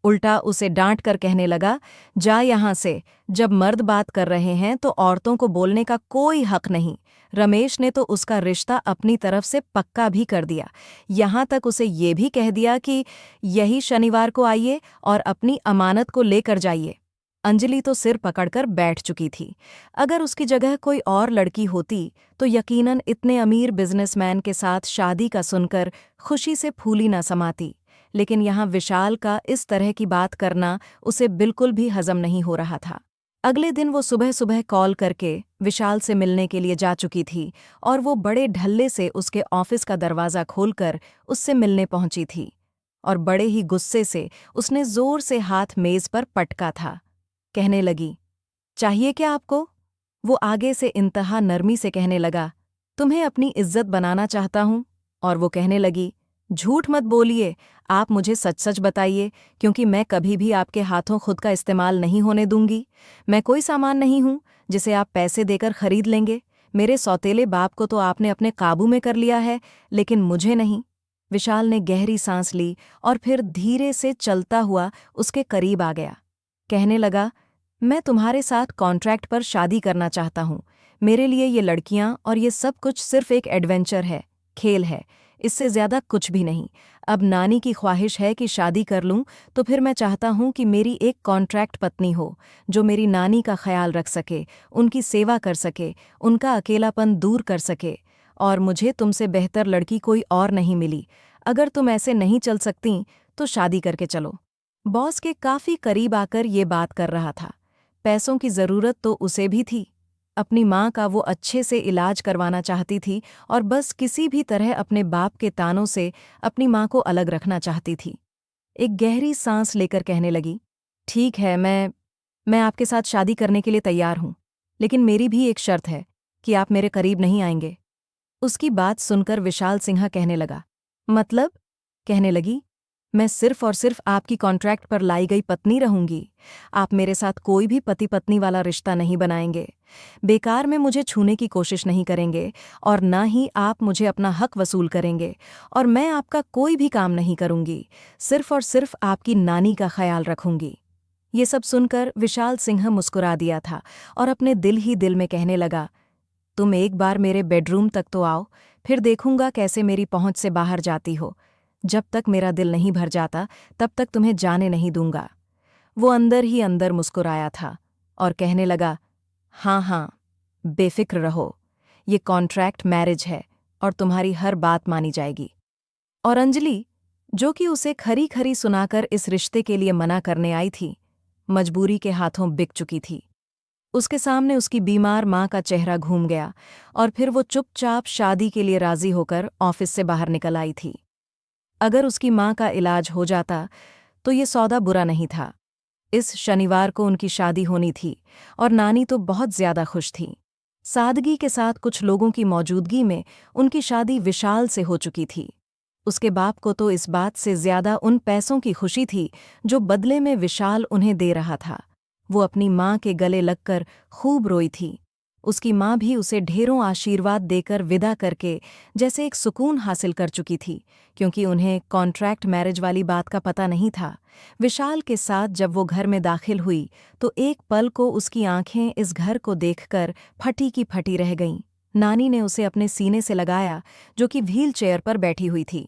उल्टा उसे डांट कर कहने लगा, जा यहाँ से, जब मर्द बात कर रहे हैं तो औरतों को बोलने का कोई हक नहीं। रमेश ने तो उसका रिश्ता अपनी तरफ से पक्का भी कर दिया, यहाँ तक उसे ये भी कह दिया कि यही शनिवार को आइए और अपनी अमानत को लेकर जाइए। अंजलि तो सिर पकड़कर बैठ चुकी थी। अगर उसकी जगह कोई और लड़की होती तो यकीनन इतने अमीर बिजनेसमैन के साथ शादी का सुनकर खुशी से फूली न समाती, लेकिन यहाँ विशाल का इस तरह की बात करना उसे बिल्कुल भी हजम नहीं हो रहा था। अगले दिन वो सुबह सुबह कॉल करके विशाल से मिलने के लिए जा चुकी थी और वो बड़े ढल्ले से उसके ऑफिस का दरवाज़ा खोलकर उससे मिलने पहुंची थी और बड़े ही गुस्से से उसने जोर से हाथ मेज पर पटका था। कहने लगी, चाहिए क्या आपको? वो आगे से इंतहा नरमी से कहने लगा, तुम्हें अपनी इज्जत बनाना चाहता हूं। और वो कहने लगी, झूठ मत बोलिए, आप मुझे सच सच बताइए, क्योंकि मैं कभी भी आपके हाथों खुद का इस्तेमाल नहीं होने दूंगी। मैं कोई सामान नहीं हूं जिसे आप पैसे देकर खरीद लेंगे। मेरे सौतेले बाप को तो आपने अपने काबू में कर लिया है, लेकिन मुझे नहीं। विशाल ने गहरी सांस ली और फिर धीरे से चलता हुआ उसके करीब आ गया। कहने लगा, मैं तुम्हारे साथ कॉन्ट्रैक्ट पर शादी करना चाहता हूँ। मेरे लिए ये लड़कियां और ये सब कुछ सिर्फ एक एडवेंचर है, खेल है, इससे ज्यादा कुछ भी नहीं। अब नानी की ख्वाहिश है कि शादी कर लूं, तो फिर मैं चाहता हूं कि मेरी एक कॉन्ट्रैक्ट पत्नी हो जो मेरी नानी का ख्याल रख सके, उनकी सेवा कर सके, उनका अकेलापन दूर कर सके। और मुझे तुमसे बेहतर लड़की कोई और नहीं मिली। अगर तुम ऐसे नहीं चल सकती तो शादी करके चलो। बॉस के काफी करीब आकर ये बात कर रहा था। पैसों की जरूरत तो उसे भी थी। अपनी माँ का वो अच्छे से इलाज करवाना चाहती थी और बस किसी भी तरह अपने बाप के तानों से अपनी माँ को अलग रखना चाहती थी। एक गहरी सांस लेकर कहने लगी, ठीक है, मैं आपके साथ शादी करने के लिए तैयार हूँ, लेकिन मेरी भी एक शर्त है कि आप मेरे करीब नहीं आएंगे। उसकी बात सुनकर विशाल सिन्हा कहने लगा, मतलब? कहने लगी, मैं सिर्फ और सिर्फ आपकी कॉन्ट्रैक्ट पर लाई गई पत्नी रहूंगी। आप मेरे साथ कोई भी पति पत्नी वाला रिश्ता नहीं बनाएंगे, बेकार में मुझे छूने की कोशिश नहीं करेंगे और न ही आप मुझे अपना हक वसूल करेंगे। और मैं आपका कोई भी काम नहीं करूंगी, सिर्फ और सिर्फ आपकी नानी का ख्याल रखूंगी। ये सब सुनकर विशाल सिंह मुस्कुरा दिया था और अपने दिल ही दिल में कहने लगा, तुम एक बार मेरे बेडरूम तक तो आओ, फिर देखूंगा कैसे मेरी पहुंच से बाहर जाती हो। जब तक मेरा दिल नहीं भर जाता तब तक तुम्हें जाने नहीं दूंगा। वो अंदर ही अंदर मुस्कुराया था और कहने लगा, हाँ हाँ, बेफिक्र रहो, ये कॉन्ट्रैक्ट मैरिज है और तुम्हारी हर बात मानी जाएगी। और अंजलि, जो कि उसे खरी खरी सुनाकर इस रिश्ते के लिए मना करने आई थी, मजबूरी के हाथों बिक चुकी थी। उसके सामने उसकी बीमार माँ का चेहरा घूम गया और फिर वो चुपचाप शादी के लिए राजी होकर ऑफिस से बाहर निकल आई थी। अगर उसकी माँ का इलाज हो जाता तो ये सौदा बुरा नहीं था। इस शनिवार को उनकी शादी होनी थी और नानी तो बहुत ज्यादा खुश थी। सादगी के साथ कुछ लोगों की मौजूदगी में उनकी शादी विशाल से हो चुकी थी। उसके बाप को तो इस बात से ज्यादा उन पैसों की खुशी थी जो बदले में विशाल उन्हें दे रहा था। वो अपनी माँ के गले लगकर खूब रोई थी। उसकी माँ भी उसे ढेरों आशीर्वाद देकर विदा करके जैसे एक सुकून हासिल कर चुकी थी, क्योंकि उन्हें कॉन्ट्रैक्ट मैरिज वाली बात का पता नहीं था। विशाल के साथ जब वो घर में दाखिल हुई तो एक पल को उसकी आंखें इस घर को देखकर फटी की फटी रह गईं। नानी ने उसे अपने सीने से लगाया, जो कि व्हील चेयर पर बैठी हुई थी।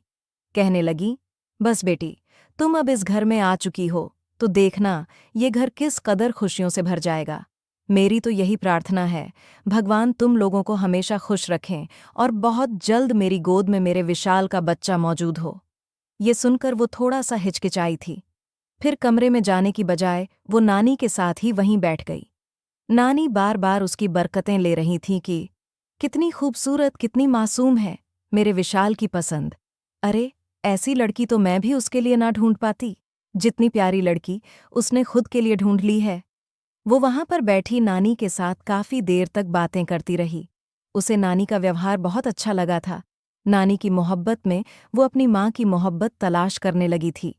कहने लगी, बस बेटी, तुम अब इस घर में आ चुकी हो तो देखना ये घर किस कदर खुशियों से भर जाएगा। मेरी तो यही प्रार्थना है, भगवान तुम लोगों को हमेशा खुश रखें और बहुत जल्द मेरी गोद में मेरे विशाल का बच्चा मौजूद हो। ये सुनकर वो थोड़ा सा हिचकिचाई थी। फिर कमरे में जाने की बजाय वो नानी के साथ ही वहीं बैठ गई। नानी बार बार उसकी बरकतें ले रही थीं कि कितनी खूबसूरत, कितनी मासूम है मेरे विशाल की पसंद। अरे, ऐसी लड़की तो मैं भी उसके लिए ना ढूंढ पाती जितनी प्यारी लड़की उसने खुद के लिए ढूंढ ली है। वो वहां पर बैठी नानी के साथ काफी देर तक बातें करती रही। उसे नानी का व्यवहार बहुत अच्छा लगा था। नानी की मोहब्बत में वो अपनी माँ की मोहब्बत तलाश करने लगी थी।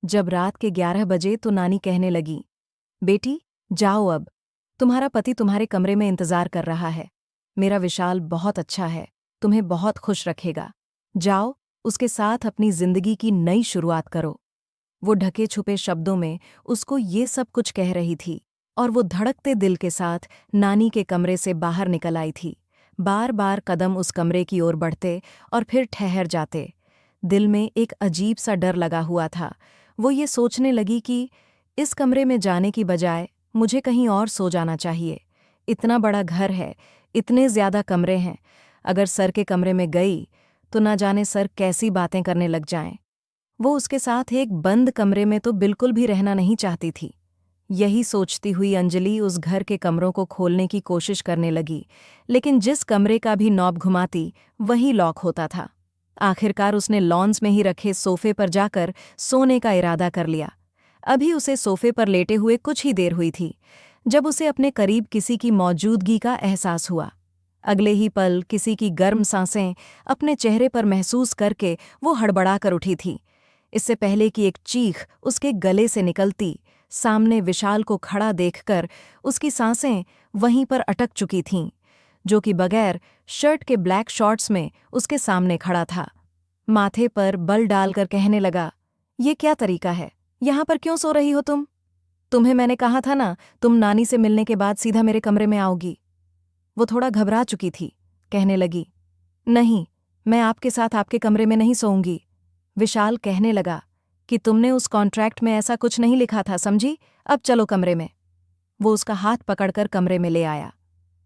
जब रात के 11 बजे तो नानी कहने लगी, बेटी जाओ अब, तुम्हारा पति तुम्हारे कमरे में इंतजार कर रहा है। मेरा विशाल बहुत अच्छा है, तुम्हें बहुत खुश रखेगा। जाओ, उसके साथ अपनी जिंदगी की नई शुरुआत करो। वो ढके छुपे शब्दों में उसको ये सब कुछ कह रही थी और वो धड़कते दिल के साथ नानी के कमरे से बाहर निकल आई थी। बार बार कदम उस कमरे की ओर बढ़ते और फिर ठहर जाते। दिल में एक अजीब सा डर लगा हुआ था। वो ये सोचने लगी कि इस कमरे में जाने की बजाय मुझे कहीं और सो जाना चाहिए। इतना बड़ा घर है, इतने ज्यादा कमरे हैं, अगर सर के कमरे में गई तो ना जाने सर कैसी बातें करने लग जाएं। वो उसके साथ एक बंद कमरे में तो बिल्कुल भी रहना नहीं चाहती थी। यही सोचती हुई अंजलि उस घर के कमरों को खोलने की कोशिश करने लगी, लेकिन जिस कमरे का भी नॉब घुमाती वही लॉक होता था। आखिरकार उसने लॉन्स में ही रखे सोफे पर जाकर सोने का इरादा कर लिया। अभी उसे सोफे पर लेटे हुए कुछ ही देर हुई थी जब उसे अपने करीब किसी की मौजूदगी का एहसास हुआ। अगले ही पल किसी की गर्म सांसें अपने चेहरे पर महसूस करके वो हड़बड़ा कर उठी थी। इससे पहले कि एक चीख उसके गले से निकलती, सामने विशाल को खड़ा देखकर उसकी सांसें वहीं पर अटक चुकी थीं, जो कि बगैर शर्ट के ब्लैक शॉर्ट्स में उसके सामने खड़ा था। माथे पर बल डालकर कहने लगा, ये क्या तरीका है? यहाँ पर क्यों सो रही हो तुम? तुम्हें मैंने कहा था ना, तुम नानी से मिलने के बाद सीधा मेरे कमरे में आओगी। वो थोड़ा घबरा चुकी थी, कहने लगी, नहीं, मैं आपके साथ आपके कमरे में नहीं सोऊंगी। विशाल कहने लगा कि तुमने उस कॉन्ट्रैक्ट में ऐसा कुछ नहीं लिखा था, समझी? अब चलो कमरे में। वो उसका हाथ पकड़कर कमरे में ले आया।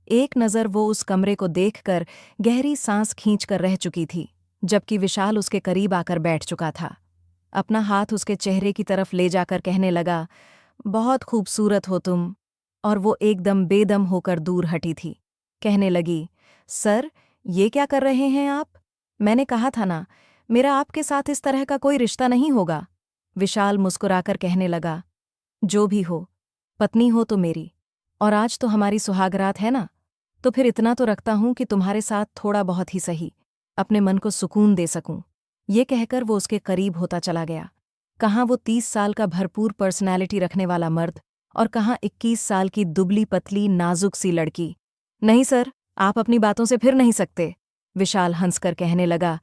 एक नज़र वो उस कमरे को देखकर गहरी सांस खींचकर रह चुकी थी, जबकि विशाल उसके करीब आकर बैठ चुका था। अपना हाथ उसके चेहरे की तरफ ले जाकर कहने लगा, बहुत खूबसूरत हो तुम। और वो एकदम बेदम होकर दूर हटी थी। कहने लगी, सर, ये क्या कर रहे हैं आप? मैंने कहा था ना, मेरा आपके साथ इस तरह का कोई रिश्ता नहीं होगा। विशाल मुस्कुराकर कहने लगा, जो भी हो, पत्नी हो तो मेरी, और आज तो हमारी सुहागरात है ना, तो फिर इतना तो रखता हूं कि तुम्हारे साथ थोड़ा बहुत ही सही अपने मन को सुकून दे सकूं। ये कहकर वो उसके करीब होता चला गया। कहाँ वो 30 साल का भरपूर पर्सनैलिटी रखने वाला मर्द और कहाँ 21 साल की दुबली पतली नाजुक सी लड़की। नहीं सर, आप अपनी बातों से फिर नहीं सकते। विशाल हंसकर कहने लगा,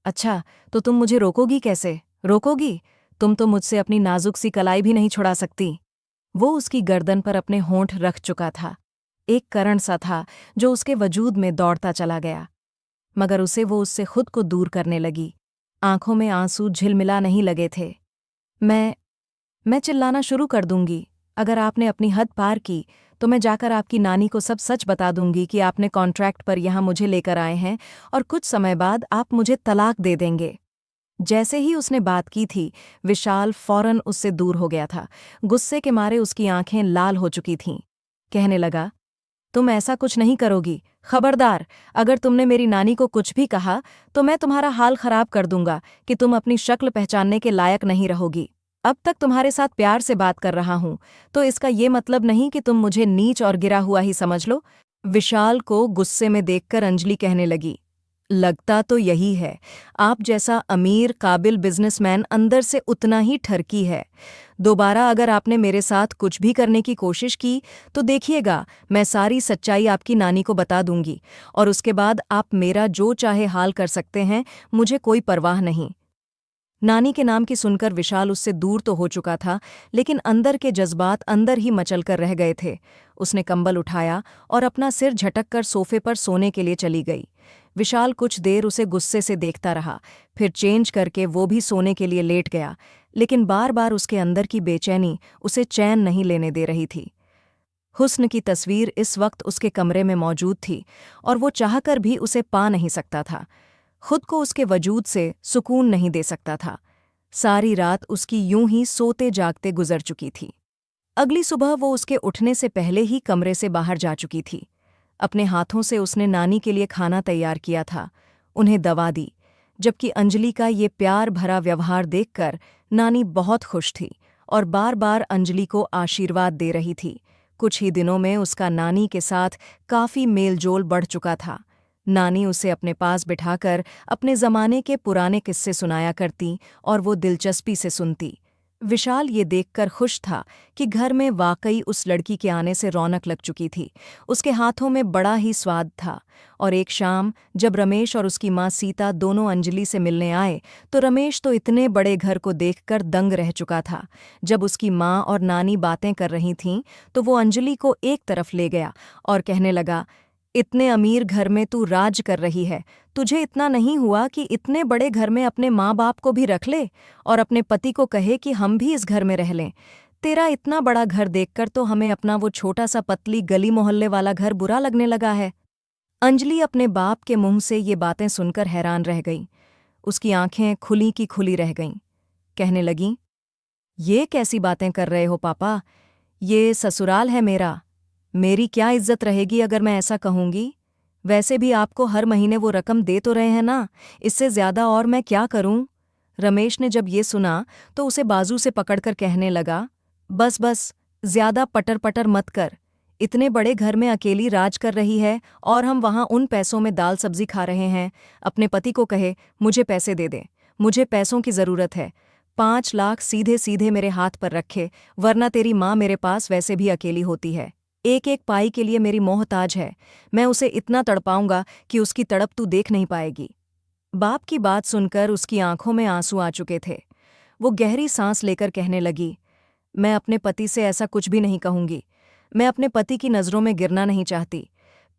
अच्छा, तो तुम मुझे रोकोगी कैसे? रोकोगी? तुम तो मुझसे अपनी नाजुक सी कलाई भी नहीं छुड़ा सकती। वो उसकी गर्दन पर अपने होंठ रख चुका था। एक करण सा था जो उसके वजूद में दौड़ता चला गया, मगर उसे वो उससे खुद को दूर करने लगी। आंखों में आंसू झिलमिला नहीं लगे थे। मैं चिल्लाना शुरू कर दूंगी। अगर आपने अपनी हद पार की तो मैं जाकर आपकी नानी को सब सच बता दूंगी कि आपने कॉन्ट्रैक्ट पर यहाँ मुझे लेकर आए हैं और कुछ समय बाद आप मुझे तलाक दे देंगे। जैसे ही उसने बात की थी, विशाल फौरन उससे दूर हो गया था। गुस्से के मारे उसकी आंखें लाल हो चुकी थीं। कहने लगा, तुम ऐसा कुछ नहीं करोगी। खबरदार, अगर तुमने मेरी नानी को कुछ भी कहा तो मैं तुम्हारा हाल खराब कर दूंगा कि तुम अपनी शक्ल पहचानने के लायक नहीं रहोगी। अब तक तुम्हारे साथ प्यार से बात कर रहा हूं, तो इसका ये मतलब नहीं कि तुम मुझे नीच और गिरा हुआ ही समझ लो। विशाल को गुस्से में देखकर अंजलि कहने लगी, लगता तो यही है। आप जैसा अमीर काबिल बिजनेसमैन अंदर से उतना ही ठरकी है। दोबारा अगर आपने मेरे साथ कुछ भी करने की कोशिश की तो देखिएगा, मैं सारी सच्चाई आपकी नानी को बता दूंगी और उसके बाद आप मेरा जो चाहे हाल कर सकते हैं, मुझे कोई परवाह नहीं। नानी के नाम की सुनकर विशाल उससे दूर तो हो चुका था, लेकिन अंदर के जज्बात अंदर ही मचल कर रह गए थे। उसने कंबल उठाया और अपना सिर झटक कर सोफे पर सोने के लिए चली गई। विशाल कुछ देर उसे गुस्से से देखता रहा, फिर चेंज करके वो भी सोने के लिए लेट गया, लेकिन बार बार उसके अंदर की बेचैनी उसे चैन नहीं लेने दे रही थी। हुस्न की तस्वीर इस वक्त उसके कमरे में मौजूद थी और वो चाहकर भी उसे पा नहीं सकता था। खुद को उसके वजूद से सुकून नहीं दे सकता था। सारी रात उसकी यूं ही सोते जागते गुजर चुकी थी। अगली सुबह वो उसके उठने से पहले ही कमरे से बाहर जा चुकी थी। अपने हाथों से उसने नानी के लिए खाना तैयार किया था, उन्हें दवा दी, जबकि अंजलि का ये प्यार भरा व्यवहार देखकर नानी बहुत खुश थी और बार बार अंजलि को आशीर्वाद दे रही थी। कुछ ही दिनों में उसका नानी के साथ काफ़ी मेलजोल बढ़ चुका था। नानी उसे अपने पास बिठाकर अपने ज़माने के पुराने किस्से सुनाया करती और वो दिलचस्पी से सुनती। विशाल ये देखकर खुश था कि घर में वाकई उस लड़की के आने से रौनक लग चुकी थी। उसके हाथों में बड़ा ही स्वाद था। और एक शाम जब रमेश और उसकी माँ सीता दोनों अंजलि से मिलने आए तो रमेश तो इतने बड़े घर को देखकर दंग रह चुका था। जब उसकी माँ और नानी बातें कर रही थीं तो वो अंजलि को एक तरफ ले गया और कहने लगा, इतने अमीर घर में तू राज कर रही है, तुझे इतना नहीं हुआ कि इतने बड़े घर में अपने माँ बाप को भी रख ले और अपने पति को कहे कि हम भी इस घर में रह लें। तेरा इतना बड़ा घर देखकर तो हमें अपना वो छोटा सा पतली गली मोहल्ले वाला घर बुरा लगने लगा है। अंजलि अपने बाप के मुंह से ये बातें सुनकर हैरान रह गई। उसकी आंखें खुली की खुली रह गईं। कहने लगीं, ये कैसी बातें कर रहे हो पापा? ये ससुराल है मेरा। मेरी क्या इज्जत रहेगी अगर मैं ऐसा कहूंगी? वैसे भी आपको हर महीने वो रकम दे तो रहे हैं ना, इससे ज्यादा और मैं क्या करूं? रमेश ने जब ये सुना तो उसे बाजू से पकड़कर कहने लगा, बस बस, ज्यादा पटर पटर मत कर। इतने बड़े घर में अकेली राज कर रही है और हम वहां उन पैसों में दाल सब्जी खा रहे हैं। अपने पति को कहे मुझे पैसे दे दे, मुझे पैसों की जरूरत है। 5 लाख सीधे सीधे मेरे हाथ पर रखे, वरना तेरी माँ मेरे पास वैसे भी अकेली होती है। एक एक पाई के लिए मेरी मोहताज है। मैं उसे इतना तड़पाऊंगा कि उसकी तड़प तू देख नहीं पाएगी। बाप की बात सुनकर उसकी आंखों में आंसू आ चुके थे। वो गहरी सांस लेकर कहने लगी, मैं अपने पति से ऐसा कुछ भी नहीं कहूंगी। मैं अपने पति की नज़रों में गिरना नहीं चाहती।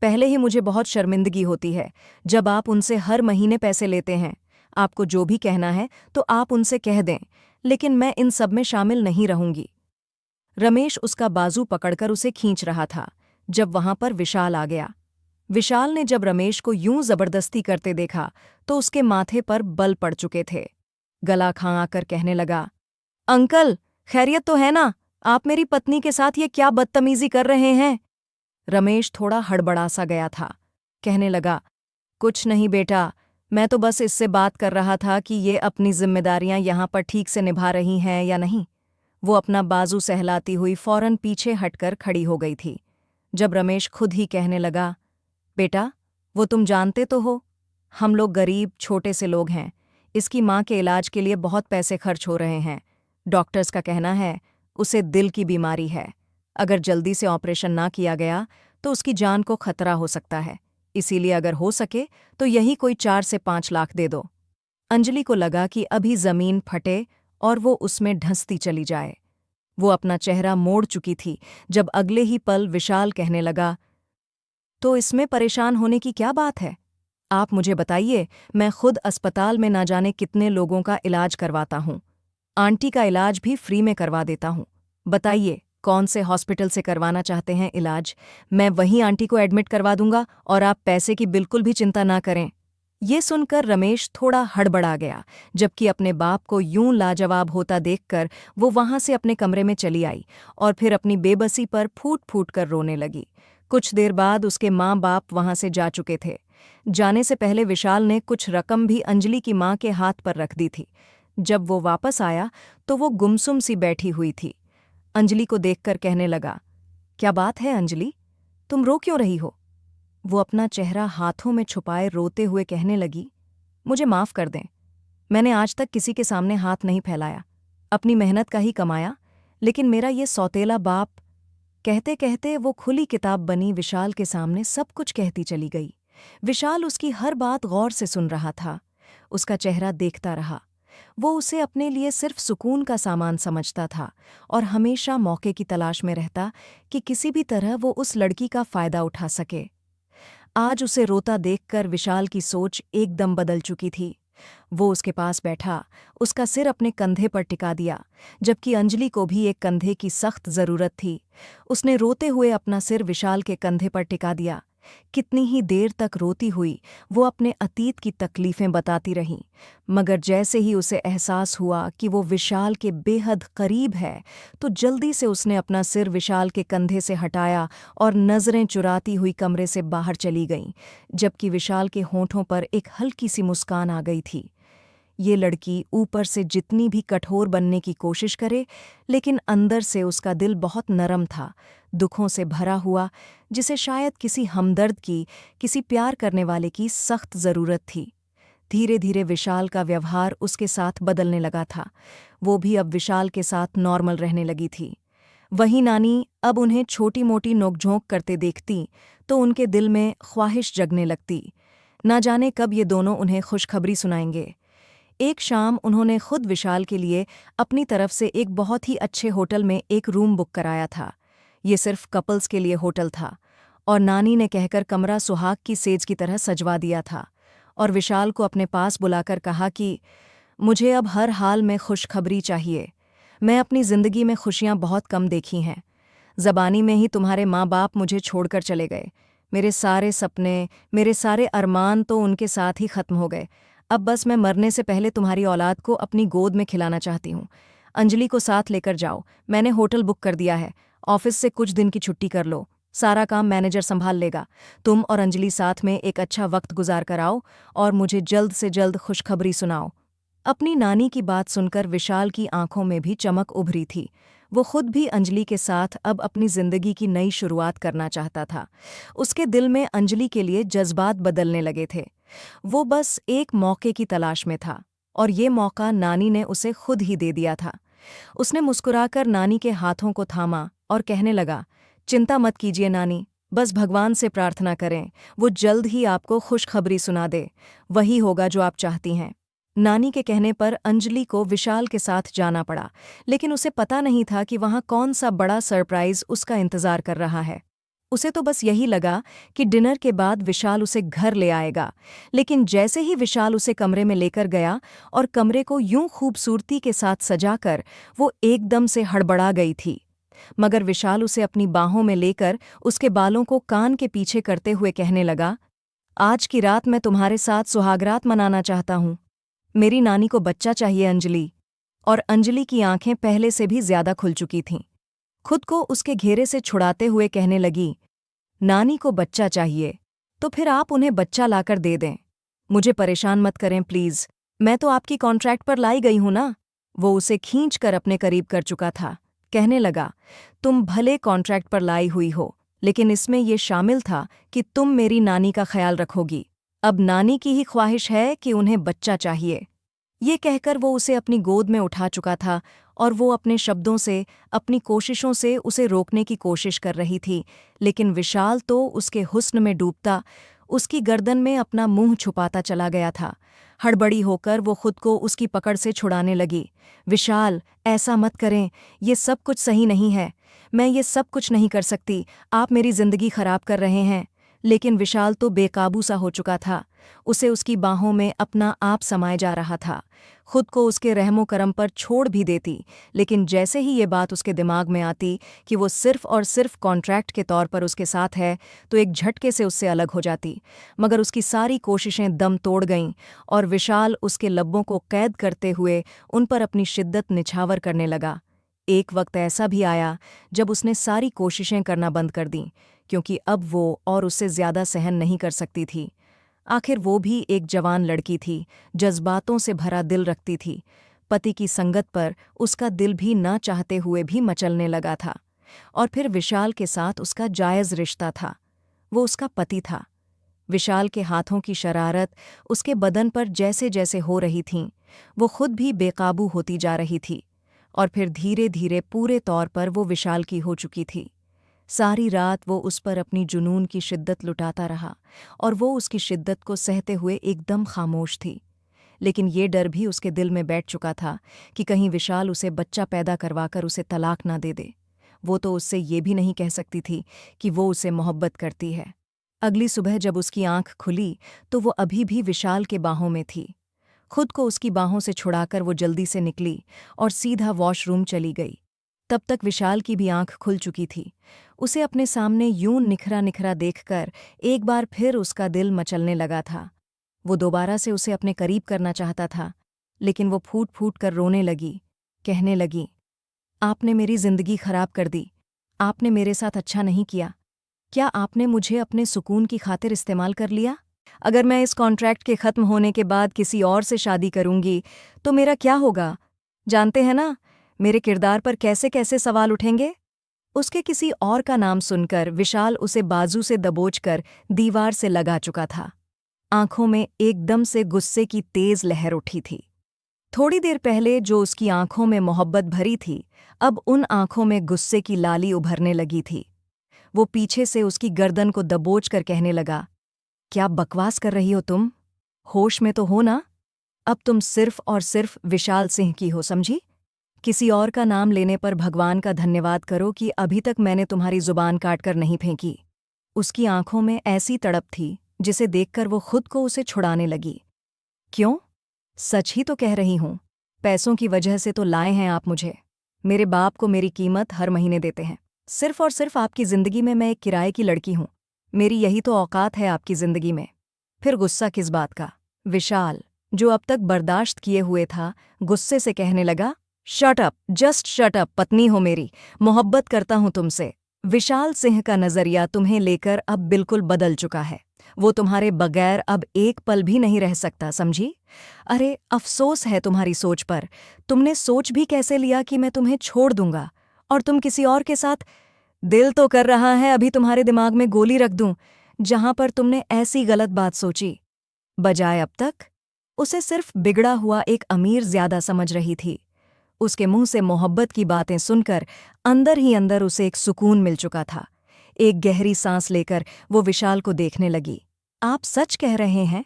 पहले ही मुझे बहुत शर्मिंदगी होती है जब आप उनसे हर महीने पैसे लेते हैं। आपको जो भी कहना है तो आप उनसे कह दें, लेकिन मैं इन सब में शामिल नहीं रहूंगी। रमेश उसका बाजू पकड़कर उसे खींच रहा था जब वहां पर विशाल आ गया। विशाल ने जब रमेश को यूं जबरदस्ती करते देखा तो उसके माथे पर बल पड़ चुके थे। गला खां आकर कहने लगा, अंकल, खैरियत तो है ना? आप मेरी पत्नी के साथ ये क्या बदतमीजी कर रहे हैं? रमेश थोड़ा हड़बड़ा सा गया था। कहने लगा, कुछ नहीं बेटा, मैं तो बस इससे बात कर रहा था कि ये अपनी जिम्मेदारियां यहां पर ठीक से निभा रही हैं या नहीं। वो अपना बाजू सहलाती हुई फौरन पीछे हटकर खड़ी हो गई थी। जब रमेश खुद ही कहने लगा, बेटा, वो तुम जानते तो हो, हम लोग गरीब छोटे से लोग हैं। इसकी माँ के इलाज के लिए बहुत पैसे खर्च हो रहे हैं। डॉक्टर्स का कहना है उसे दिल की बीमारी है। अगर जल्दी से ऑपरेशन ना किया गया तो उसकी जान को खतरा हो सकता है। इसीलिए अगर हो सके तो यही कोई 4 से 5 लाख दे दो। अंजलि को लगा कि अभी जमीन फटे और वो उसमें ढंसती चली जाए। वो अपना चेहरा मोड़ चुकी थी जब अगले ही पल विशाल कहने लगा, तो इसमें परेशान होने की क्या बात है? आप मुझे बताइए, मैं खुद अस्पताल में ना जाने कितने लोगों का इलाज करवाता हूँ। आंटी का इलाज भी फ्री में करवा देता हूँ। बताइए, कौन से हॉस्पिटल से करवाना चाहते हैं इलाज? मैं वहीं आंटी को एडमिट करवा दूंगा और आप पैसे की बिल्कुल भी चिंता ना करें। ये सुनकर रमेश थोड़ा हड़बड़ा गया, जबकि अपने बाप को यूं लाजवाब होता देखकर वो वहां से अपने कमरे में चली आई और फिर अपनी बेबसी पर फूट फूट कर रोने लगी। कुछ देर बाद उसके माँ बाप वहां से जा चुके थे। जाने से पहले विशाल ने कुछ रकम भी अंजलि की माँ के हाथ पर रख दी थी। जब वो वापस आया तो वो गुमसुम सी बैठी हुई थी। अंजलि को देखकर कहने लगा, क्या बात है अंजलि, तुम रो क्यों रही हो? वो अपना चेहरा हाथों में छुपाए रोते हुए कहने लगी, मुझे माफ़ कर दें, मैंने आज तक किसी के सामने हाथ नहीं फैलाया, अपनी मेहनत का ही कमाया, लेकिन मेरा ये सौतेला बाप। कहते कहते वो खुली किताब बनी विशाल के सामने सब कुछ कहती चली गई। विशाल उसकी हर बात गौर से सुन रहा था। उसका चेहरा देखता रहा। वो उसे अपने लिए सिर्फ सुकून का सामान समझता था और हमेशा मौके की तलाश में रहता कि किसी भी तरह वो उस लड़की का फायदा उठा सके। आज उसे रोता देखकर विशाल की सोच एकदम बदल चुकी थी। वो उसके पास बैठा, उसका सिर अपने कंधे पर टिका दिया, जबकि अंजलि को भी एक कंधे की सख्त जरूरत थी। उसने रोते हुए अपना सिर विशाल के कंधे पर टिका दिया। कितनी ही देर तक रोती हुई वो अपने अतीत की तकलीफें बताती रही, मगर जैसे ही उसे एहसास हुआ कि वो विशाल के बेहद करीब है, तो जल्दी से उसने अपना सिर विशाल के कंधे से हटाया और नज़रें चुराती हुई कमरे से बाहर चली गईं, जबकि विशाल के होठों पर एक हल्की सी मुस्कान आ गई थी। ये लड़की ऊपर से जितनी भी कठोर बनने की कोशिश करे, लेकिन अंदर से उसका दिल बहुत नरम था, दुखों से भरा हुआ, जिसे शायद किसी हमदर्द की, किसी प्यार करने वाले की सख्त ज़रूरत थी। धीरे धीरे विशाल का व्यवहार उसके साथ बदलने लगा था। वो भी अब विशाल के साथ नॉर्मल रहने लगी थी। वहीं नानी अब उन्हें छोटी मोटी नोकझोंक करते देखती तो उनके दिल में ख्वाहिश जगने लगती। ना जाने कब ये दोनों उन्हें खुशखबरी सुनाएंगे। एक शाम उन्होंने खुद विशाल के लिए अपनी तरफ से एक बहुत ही अच्छे होटल में एक रूम बुक कराया था। ये सिर्फ कपल्स के लिए होटल था और नानी ने कहकर कमरा सुहाग की सेज की तरह सजवा दिया था और विशाल को अपने पास बुलाकर कहा कि मुझे अब हर हाल में खुशखबरी चाहिए। मैं अपनी जिंदगी में खुशियां बहुत कम देखी हैं। ज़बानी में ही तुम्हारे माँ बाप मुझे छोड़कर चले गए। मेरे सारे सपने, मेरे सारे अरमान तो उनके साथ ही खत्म हो गए। अब बस मैं मरने से पहले तुम्हारी औलाद को अपनी गोद में खिलाना चाहती हूँ। अंजलि को साथ लेकर जाओ। मैंने होटल बुक कर दिया है। ऑफिस से कुछ दिन की छुट्टी कर लो। सारा काम मैनेजर संभाल लेगा। तुम और अंजलि साथ में एक अच्छा वक्त गुजार कर आओ और मुझे जल्द से जल्द खुशखबरी सुनाओ। अपनी नानी की बात सुनकर विशाल की आंखों में भी चमक उभरी थी। वो खुद भी अंजलि के साथ अब अपनी जिंदगी की नई शुरुआत करना चाहता था। उसके दिल में अंजलि के लिए जज्बात बदलने लगे थे। वो बस एक मौके की तलाश में था और ये मौका नानी ने उसे खुद ही दे दिया था। उसने मुस्कुराकर नानी के हाथों को थामा और कहने लगा, चिंता मत कीजिए नानी, बस भगवान से प्रार्थना करें, वो जल्द ही आपको खुशखबरी सुना दे। वही होगा जो आप चाहती हैं। नानी के कहने पर अंजलि को विशाल के साथ जाना पड़ा, लेकिन उसे पता नहीं था कि वहाँ कौन सा बड़ा सरप्राइज उसका इंतजार कर रहा है। उसे तो बस यही लगा कि डिनर के बाद विशाल उसे घर ले आएगा, लेकिन जैसे ही विशाल उसे कमरे में लेकर गया और कमरे को यूं खूबसूरती के साथ सजाकर, वो एकदम से हड़बड़ा गई थी। मगर विशाल उसे अपनी बाहों में लेकर उसके बालों को कान के पीछे करते हुए कहने लगा, आज की रात मैं तुम्हारे साथ सुहागरात मनाना चाहता हूँ। मेरी नानी को बच्चा चाहिए अंजलि। और अंजलि की आंखें पहले से भी ज्यादा खुल चुकी थीं। खुद को उसके घेरे से छुड़ाते हुए कहने लगी, नानी को बच्चा चाहिए तो फिर आप उन्हें बच्चा लाकर दे दें। मुझे परेशान मत करें प्लीज, मैं तो आपकी कॉन्ट्रैक्ट पर लाई गई हूं ना। वो उसे खींचकर अपने करीब कर चुका था। कहने लगा, तुम भले कॉन्ट्रैक्ट पर लाई हुई हो, लेकिन इसमें ये शामिल था कि तुम मेरी नानी का ख्याल रखोगी। अब नानी की ही ख्वाहिश है कि उन्हें बच्चा चाहिए। ये कहकर वो उसे अपनी गोद में उठा चुका था और वो अपने शब्दों से, अपनी कोशिशों से उसे रोकने की कोशिश कर रही थी, लेकिन विशाल तो उसके हुस्न में डूबता, उसकी गर्दन में अपना मुंह छुपाता चला गया था। हड़बड़ी होकर वो खुद को उसकी पकड़ से छुड़ाने लगी। विशाल, ऐसा मत करें, ये सब कुछ सही नहीं है। मैं ये सब कुछ नहीं कर सकती, आप मेरी जिंदगी खराब कर रहे हैं। लेकिन विशाल तो बेकाबू सा हो चुका था। उसे उसकी बाहों में अपना आप समाये जा रहा था। खुद को उसके रहमो करम पर छोड़ भी देती, लेकिन जैसे ही ये बात उसके दिमाग में आती कि वो सिर्फ और सिर्फ कॉन्ट्रैक्ट के तौर पर उसके साथ है, तो एक झटके से उससे अलग हो जाती। मगर उसकी सारी कोशिशें दम तोड़ गईं और विशाल उसके लब्बों को कैद करते हुए उन पर अपनी शिद्दत निछावर करने लगा। एक वक्त ऐसा भी आया जब उसने सारी कोशिशें करना बंद कर दीं, क्योंकि अब वो और उससे ज्यादा सहन नहीं कर सकती थी। आखिर वो भी एक जवान लड़की थी, जज्बातों से भरा दिल रखती थी। पति की संगत पर उसका दिल भी ना चाहते हुए भी मचलने लगा था। और फिर विशाल के साथ उसका जायज़ रिश्ता था। वो उसका पति था। विशाल के हाथों की शरारत उसके बदन पर जैसे जैसे हो रही थीं, वो खुद भी बेकाबू होती जा रही थी। और फिर धीरे धीरे पूरे तौर पर वो विशाल की हो चुकी थी। सारी रात वो उस पर अपनी जुनून की शिद्दत लुटाता रहा और वो उसकी शिद्दत को सहते हुए एकदम खामोश थी। लेकिन ये डर भी उसके दिल में बैठ चुका था कि कहीं विशाल उसे बच्चा पैदा करवाकर उसे तलाक ना दे दे। वो तो उससे ये भी नहीं कह सकती थी कि वो उसे मोहब्बत करती है। अगली सुबह जब उसकी आंख खुली तो वो अभी भी विशाल के बाहों में थी। खुद को उसकी बाहों से छुड़ाकर वो जल्दी से निकली और सीधा वॉशरूम चली गई। तब तक विशाल की भी आंख खुल चुकी थी। उसे अपने सामने यूं निखरा निखरा देखकर एक बार फिर उसका दिल मचलने लगा था। वो दोबारा से उसे अपने करीब करना चाहता था, लेकिन वो फूट फूट कर रोने लगी। कहने लगी, आपने मेरी जिंदगी खराब कर दी। आपने मेरे साथ अच्छा नहीं किया। क्या आपने मुझे अपने सुकून की खातिर इस्तेमाल कर लिया? अगर मैं इस कॉन्ट्रैक्ट के खत्म होने के बाद किसी और से शादी करूंगी तो मेरा क्या होगा? जानते हैं ना, मेरे किरदार पर कैसे कैसे सवाल उठेंगे? उसके किसी और का नाम सुनकर विशाल उसे बाजू से दबोचकर दीवार से लगा चुका था। आंखों में एकदम से गुस्से की तेज लहर उठी थी। थोड़ी देर पहले जो उसकी आंखों में मोहब्बत भरी थी, अब उन आंखों में गुस्से की लाली उभरने लगी थी। वो पीछे से उसकी गर्दन को दबोच कर कहने लगा, क्या बकवास कर रही हो तुम? होश में तो हो ना? अब तुम सिर्फ और सिर्फ विशाल सिंह की हो, समझी? किसी और का नाम लेने पर भगवान का धन्यवाद करो कि अभी तक मैंने तुम्हारी जुबान काटकर नहीं फेंकी। उसकी आंखों में ऐसी तड़प थी जिसे देखकर वो खुद को उसे छुड़ाने लगी। क्यों? सच ही तो कह रही हूं। पैसों की वजह से तो लाए हैं आप मुझे। मेरे बाप को मेरी कीमत हर महीने देते हैं। सिर्फ और सिर्फ आपकी जिंदगी में मैं एक किराए की लड़की हूं। मेरी यही तो औकात है आपकी जिंदगी में। फिर गुस्सा किस बात का? विशाल, जो अब तक बर्दाश्त किए हुए था, गुस्से से कहने लगा, shut up, just shut up, पत्नी हो मेरी, मोहब्बत करता हूं तुमसे। विशाल सिंह का नजरिया तुम्हें लेकर अब बिल्कुल बदल चुका है। वो तुम्हारे बगैर अब एक पल भी नहीं रह सकता, समझी? अरे अफसोस है तुम्हारी सोच पर। तुमने सोच भी कैसे लिया कि मैं तुम्हें छोड़ दूंगा और तुम किसी और के साथ? दिल तो कर रहा है अभी तुम्हारे दिमाग में गोली रख दूं जहां पर तुमने ऐसी गलत बात सोची। बजाय अब तक उसे सिर्फ बिगड़ा हुआ एक अमीर ज्यादा समझ रही थी। उसके मुंह से मोहब्बत की बातें सुनकर अंदर ही अंदर उसे एक सुकून मिल चुका था। एक गहरी सांस लेकर वो विशाल को देखने लगी। आप सच कह रहे हैं?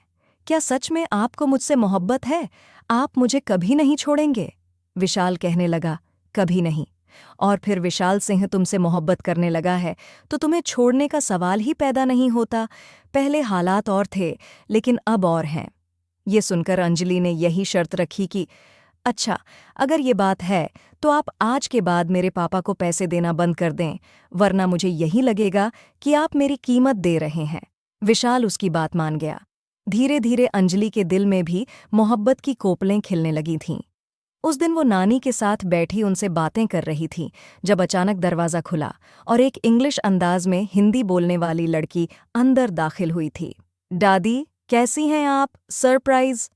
क्या सच में आपको मुझसे मोहब्बत है? आप मुझे कभी नहीं छोड़ेंगे? विशाल कहने लगा, कभी नहीं। और फिर विशाल सिंह तुमसे मोहब्बत करने लगा है तो तुम्हें छोड़ने का सवाल ही पैदा नहीं होता। पहले हालात और थे, लेकिन अब और हैं। ये सुनकर अंजलि ने यही शर्त रखी कि अच्छा, अगर ये बात है तो आप आज के बाद मेरे पापा को पैसे देना बंद कर दें, वरना मुझे यही लगेगा कि आप मेरी कीमत दे रहे हैं। विशाल उसकी बात मान गया। धीरे धीरे अंजलि के दिल में भी मोहब्बत की कोपलें खिलने लगी थीं। उस दिन वो नानी के साथ बैठी उनसे बातें कर रही थी जब अचानक दरवाज़ा खुला और एक इंग्लिश अंदाज में हिंदी बोलने वाली लड़की अंदर दाखिल हुई थी। दादी, कैसी हैं आप? सरप्राइज!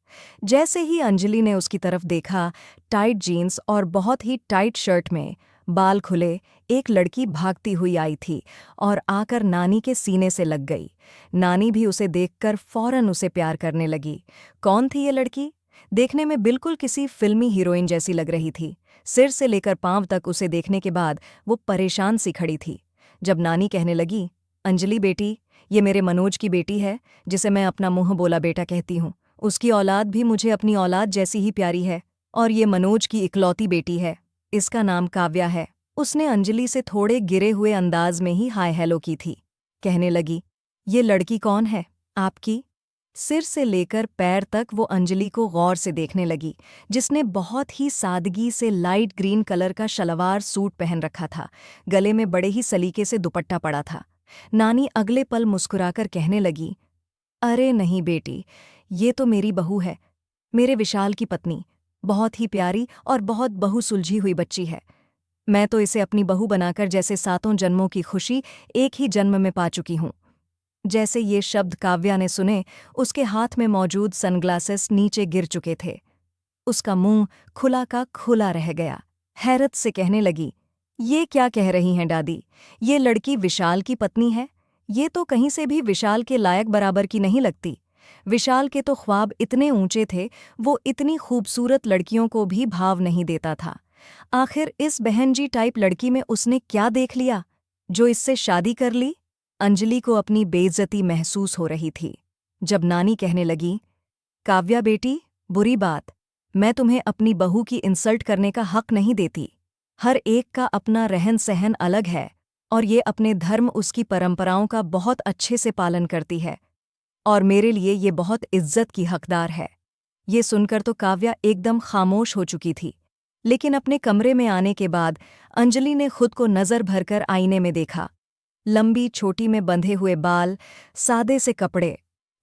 जैसे ही अंजलि ने उसकी तरफ देखा, टाइट जीन्स और बहुत ही टाइट शर्ट में, बाल खुले, एक लड़की भागती हुई आई थी और आकर नानी के सीने से लग गई। नानी भी उसे देखकर फौरन उसे प्यार करने लगी। कौन थी ये लड़की? देखने में बिल्कुल किसी फिल्मी हीरोइन जैसी लग रही थी। सिर से लेकर पांव तक उसे देखने के बाद वो परेशान सी खड़ी थी। जब नानी कहने लगी, अंजलि बेटी, ये मेरे मनोज की बेटी है, जिसे मैं अपना मुंह बोला बेटा कहती हूँ। उसकी औलाद भी मुझे अपनी औलाद जैसी ही प्यारी है और ये मनोज की इकलौती बेटी है। इसका नाम काव्या है। उसने अंजलि से थोड़े गिरे हुए अंदाज में ही हाय हेलो की थी। कहने लगी, ये लड़की कौन है आपकी? सिर से लेकर पैर तक वो अंजलि को गौर से देखने लगी, जिसने बहुत ही सादगी से लाइट ग्रीन कलर का शलवार सूट पहन रखा था। गले में बड़े ही सलीके से दुपट्टा पड़ा था। नानी अगले पल मुस्कुराकर कहने लगी, अरे नहीं बेटी, ये तो मेरी बहू है, मेरे विशाल की पत्नी। बहुत ही प्यारी और बहुत बहु सुलझी हुई बच्ची है। मैं तो इसे अपनी बहू बनाकर जैसे 7 जन्मों की खुशी एक ही जन्म में पा चुकी हूँ। जैसे ये शब्द काव्या ने सुने, उसके हाथ में मौजूद सनग्लासेस नीचे गिर चुके थे। उसका मुंह खुला का खुला रह गया। हैरत से कहने लगी, ये क्या कह रही हैं दादी? ये लड़की विशाल की पत्नी है? ये तो कहीं से भी विशाल के लायक बराबर की नहीं लगती। विशाल के तो ख्वाब इतने ऊंचे थे, वो इतनी खूबसूरत लड़कियों को भी भाव नहीं देता था। आखिर इस बहन जी टाइप लड़की में उसने क्या देख लिया जो इससे शादी कर ली? अंजलि को अपनी बेइज्जती महसूस हो रही थी। जब नानी कहने लगी, काव्या बेटी, बुरी बात, मैं तुम्हें अपनी बहू की इंसल्ट करने का हक नहीं देती। हर एक का अपना रहन सहन अलग है और ये अपने धर्म उसकी परंपराओं का बहुत अच्छे से पालन करती है और मेरे लिए ये बहुत इज्जत की हकदार है। ये सुनकर तो काव्या एकदम खामोश हो चुकी थी, लेकिन अपने कमरे में आने के बाद अंजलि ने खुद को नज़र भरकर आईने में देखा। लंबी छोटी में बंधे हुए बाल, सादे से कपड़े,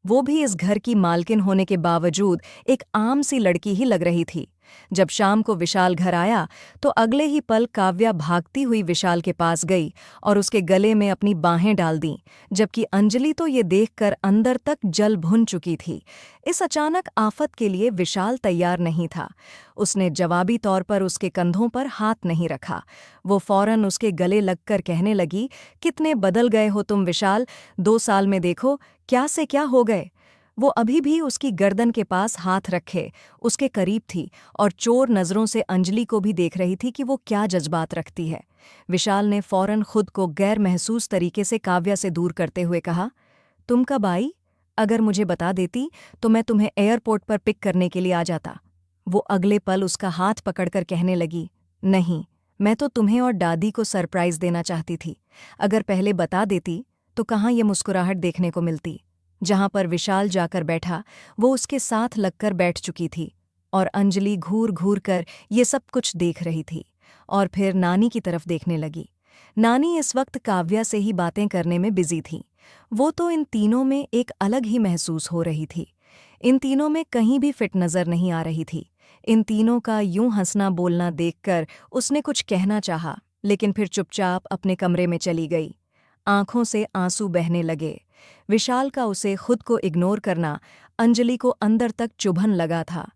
वो भी इस घर की मालकिन होने के बावजूद एक आम सी लड़की ही लग रही थी। जब शाम को विशाल घर आया तो अगले ही पल काव्या भागती हुई विशाल के पास गई और उसके गले में अपनी बाहें डाल दीं, जबकि अंजलि तो ये देखकर अंदर तक जल भुन चुकी थी। इस अचानक आफत के लिए विशाल तैयार नहीं था। उसने जवाबी तौर पर उसके कंधों पर हाथ नहीं रखा। वो फौरन उसके गले लगकर कहने लगी, कितने बदल गए हो तुम विशाल, 2 साल में देखो क्या से क्या हो गए। वो अभी भी उसकी गर्दन के पास हाथ रखे उसके करीब थी और चोर नज़रों से अंजलि को भी देख रही थी कि वो क्या जज्बात रखती है। विशाल ने फौरन खुद को गैर महसूस तरीके से काव्या से दूर करते हुए कहा, तुम कब आई? अगर मुझे बता देती तो मैं तुम्हें एयरपोर्ट पर पिक करने के लिए आ जाता। वो अगले पल उसका हाथ पकड़कर कहने लगी, नहीं, मैं तो तुम्हें और दादी को सरप्राइज देना चाहती थी। अगर पहले बता देती तो कहाँ ये मुस्कुराहट देखने को मिलती। जहां पर विशाल जाकर बैठा वो उसके साथ लगकर बैठ चुकी थी और अंजलि घूर घूर कर ये सब कुछ देख रही थी और फिर नानी की तरफ देखने लगी। नानी इस वक्त काव्या से ही बातें करने में बिजी थी। वो तो इन तीनों में एक अलग ही महसूस हो रही थी। इन तीनों में कहीं भी फिट नजर नहीं आ रही थी। इन तीनों का यूं हंसना बोलना देखकर उसने कुछ कहना चाहा, लेकिन फिर चुपचाप अपने कमरे में चली गई। आंखों से आंसू बहने लगे। विशाल का उसे खुद को इग्नोर करना अंजलि को अंदर तक चुभन लगा था।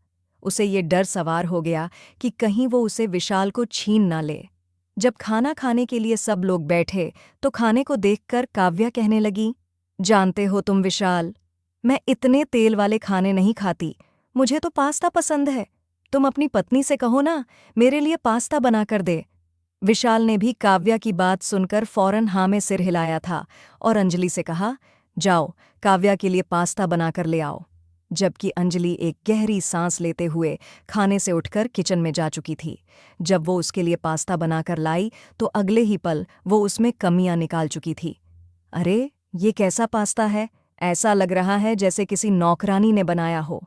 उसे ये डर सवार हो गया कि कहीं वो उसे विशाल को छीन ना ले। जब खाना खाने के लिए सब लोग बैठे तो खाने को देखकर काव्या कहने लगी, जानते हो तुम विशाल, मैं इतने तेल वाले खाने नहीं खाती, मुझे तो पास्ता पसंद है। तुम अपनी पत्नी से कहो ना मेरे लिए पास्ता बनाकर दे। विशाल ने भी काव्या की बात सुनकर फौरन हाँ में सिर हिलाया था और अंजलि से कहा, जाओ काव्या के लिए पास्ता बनाकर ले आओ। जबकि अंजलि एक गहरी सांस लेते हुए खाने से उठकर किचन में जा चुकी थी। जब वो उसके लिए पास्ता बनाकर लाई तो अगले ही पल वो उसमें कमियां निकाल चुकी थी। अरे, ये कैसा पास्ता है? ऐसा लग रहा है जैसे किसी नौकरानी ने बनाया हो।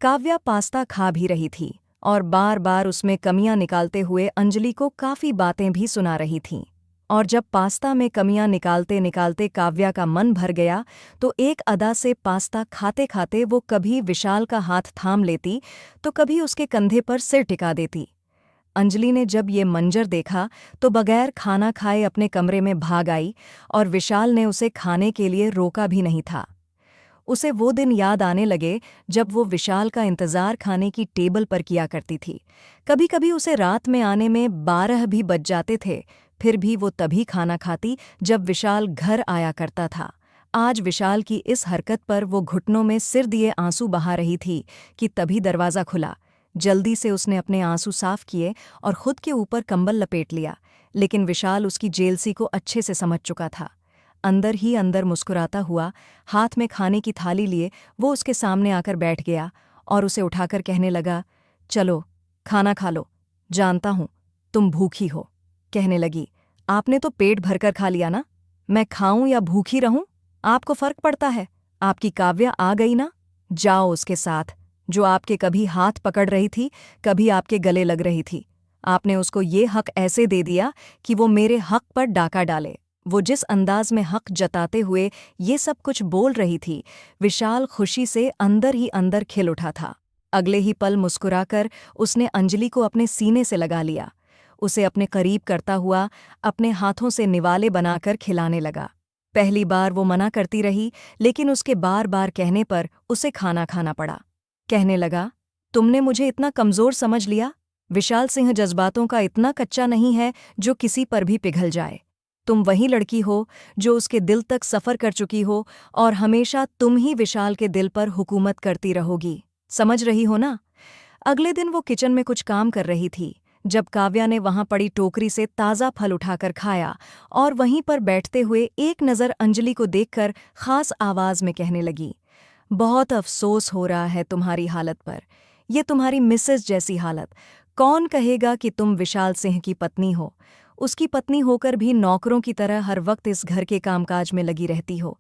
काव्या पास्ता खा भी रही थी और बार बार उसमें कमियां निकालते हुए अंजलि को काफी बातें भी सुना रही थीं। और जब पास्ता में कमियां निकालते निकालते काव्या का मन भर गया तो एक अदा से पास्ता खाते खाते वो कभी विशाल का हाथ थाम लेती तो कभी उसके कंधे पर सिर टिका देती। अंजलि ने जब ये मंजर देखा तो बगैर खाना खाए अपने कमरे में भाग आई और विशाल ने उसे खाने के लिए रोका भी नहीं था। उसे वो दिन याद आने लगे जब वो विशाल का इंतज़ार खाने की टेबल पर किया करती थी। कभी कभी उसे रात में आने में 12 भी बज जाते थे, फिर भी वो तभी खाना खाती जब विशाल घर आया करता था। आज विशाल की इस हरकत पर वो घुटनों में सिर दिए आंसू बहा रही थी कि तभी दरवाज़ा खुला। जल्दी से उसने अपने आंसू साफ किए और खुद के ऊपर कंबल लपेट लिया, लेकिन विशाल उसकी जेलसी को अच्छे से समझ चुका था। अंदर ही अंदर मुस्कुराता हुआ हाथ में खाने की थाली लिए वो उसके सामने आकर बैठ गया और उसे उठाकर कहने लगा, चलो खाना खा लो, जानता हूं तुम भूखी हो। कहने लगी, आपने तो पेट भरकर खा लिया ना, मैं खाऊं या भूखी रहूं आपको फर्क पड़ता है? आपकी काव्या आ गई ना, जाओ उसके साथ, जो आपके कभी हाथ पकड़ रही थी कभी आपके गले लग रही थी। आपने उसको ये हक ऐसे दे दिया कि वो मेरे हक पर डाका डाले। वो जिस अंदाज में हक जताते हुए ये सब कुछ बोल रही थी, विशाल खुशी से अंदर ही अंदर खिल उठा था। अगले ही पल मुस्कुराकर उसने अंजलि को अपने सीने से लगा लिया। उसे अपने करीब करता हुआ अपने हाथों से निवाले बनाकर खिलाने लगा। पहली बार वो मना करती रही, लेकिन उसके बार बार कहने पर उसे खाना खाना पड़ा। कहने लगा, तुमने मुझे इतना कमज़ोर समझ लिया? विशाल सिंह जज्बातों का इतना कच्चा नहीं है जो किसी पर भी पिघल जाए। तुम वही लड़की हो जो उसके दिल तक सफ़र कर चुकी हो और हमेशा तुम ही विशाल के दिल पर हुकूमत करती रहोगी। समझ रही हो ना? अगले दिन वो किचन में कुछ काम कर रही थी जब काव्या ने वहां पड़ी टोकरी से ताज़ा फल उठाकर खाया और वहीं पर बैठते हुए एक नज़र अंजलि को देखकर खास आवाज़ में कहने लगी, बहुत अफसोस हो रहा है तुम्हारी हालत पर। ये तुम्हारी मिसेस जैसी हालत। कौन कहेगा कि तुम विशाल सिंह की पत्नी हो? उसकी पत्नी होकर भी नौकरों की तरह हर वक्त इस घर के कामकाज में लगी रहती हो।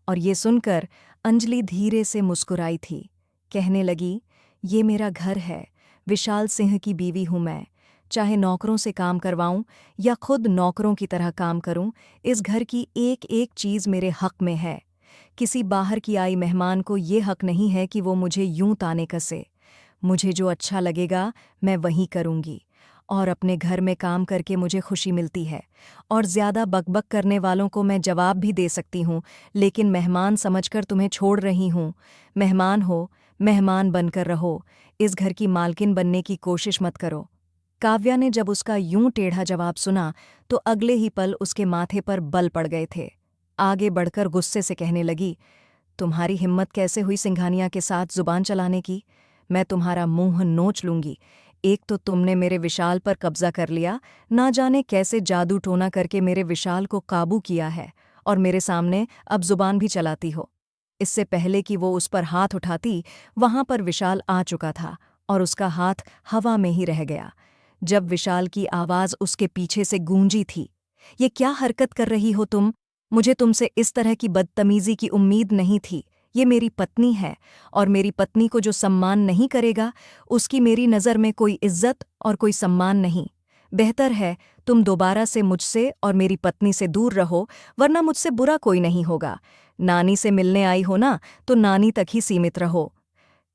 और ये सुनकर अंजलि धीरे से मुस्कुराई थी। कहने लगी, ये मेरा घर है, विशाल सिंह की बीवी हूं मैं। चाहे नौकरों से काम करवाऊं या खुद नौकरों की तरह काम करूं, इस घर की एक एक चीज़ मेरे हक में है। किसी बाहर की आई मेहमान को ये हक नहीं है कि वो मुझे यूं ताने कसे। मुझे जो अच्छा लगेगा मैं वही करूंगी और अपने घर में काम करके मुझे खुशी मिलती है। और ज़्यादा बकबक करने वालों को मैं जवाब भी दे सकती हूँ, लेकिन मेहमान समझकर तुम्हें छोड़ रही हूँ। मेहमान हो, मेहमान बनकर रहो, इस घर की मालकिन बनने की कोशिश मत करो। काव्या ने जब उसका यूं टेढ़ा जवाब सुना तो अगले ही पल उसके माथे पर बल पड़ गए थे। आगे बढ़कर गुस्से से कहने लगी, तुम्हारी हिम्मत कैसे हुई सिंघानिया के साथ जुबान चलाने की? मैं तुम्हारा मुंह नोच लूंगी। एक तो तुमने मेरे विशाल पर कब्जा कर लिया, ना जाने कैसे जादू टोना करके मेरे विशाल को काबू किया है, और मेरे सामने अब जुबान भी चलाती हो। इससे पहले कि वो उस पर हाथ उठाती, वहां पर विशाल आ चुका था और उसका हाथ हवा में ही रह गया। जब विशाल की आवाज उसके पीछे से गूंजी थी, ये क्या हरकत कर रही हो तुम? मुझे तुमसे इस तरह की बदतमीजी की उम्मीद नहीं थी। ये मेरी पत्नी है, और मेरी पत्नी को जो सम्मान नहीं करेगा, उसकी मेरी नज़र में कोई इज्जत और कोई सम्मान नहीं। बेहतर है तुम दोबारा से मुझसे और मेरी पत्नी से दूर रहो, वरना मुझसे बुरा कोई नहीं होगा। नानी से मिलने आई हो ना, तो नानी तक ही सीमित रहो।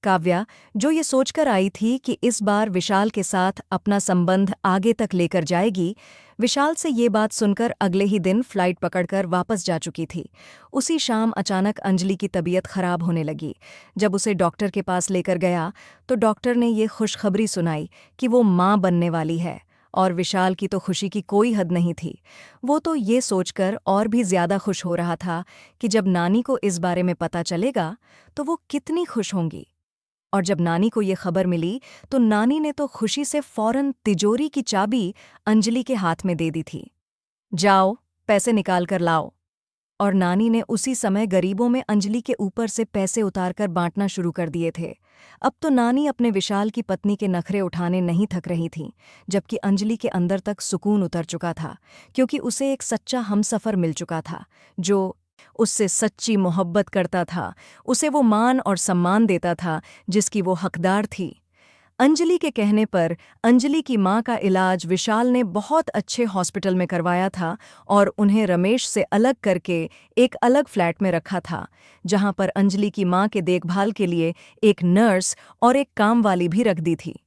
काव्या, जो ये सोचकर आई थी कि इस बार विशाल के साथ अपना संबंध आगे तक लेकर जाएगी, विशाल से ये बात सुनकर अगले ही दिन फ्लाइट पकड़कर वापस जा चुकी थी। उसी शाम अचानक अंजलि की तबीयत खराब होने लगी। जब उसे डॉक्टर के पास लेकर गया, तो डॉक्टर ने ये खुशखबरी सुनाई कि वो माँ बनने वाली है, और विशाल की तो खुशी की कोई हद नहीं थी। वो तो ये सोचकर और भी ज्यादा खुश हो रहा था कि जब नानी को इस बारे में पता चलेगा, तो वो कितनी खुश होंगी। और जब नानी को ये खबर मिली, तो नानी ने तो खुशी से फौरन तिजोरी की चाबी अंजलि के हाथ में दे दी थी। जाओ, पैसे निकाल कर लाओ। और नानी ने उसी समय गरीबों में अंजलि के ऊपर से पैसे उतारकर बांटना शुरू कर दिए थे। अब तो नानी अपने विशाल की पत्नी के नखरे उठाने नहीं थक रही थी, जबकि अंजलि के अंदर तक सुकून उतर चुका था, क्योंकि उसे एक सच्चा हमसफर मिल चुका था, जो उससे सच्ची मोहब्बत करता था, उसे वो मान और सम्मान देता था जिसकी वो हकदार थी। अंजलि के कहने पर अंजलि की मां का इलाज विशाल ने बहुत अच्छे हॉस्पिटल में करवाया था, और उन्हें रमेश से अलग करके एक अलग फ्लैट में रखा था, जहां पर अंजलि की मां के देखभाल के लिए एक नर्स और एक काम वाली भी रख दी थी।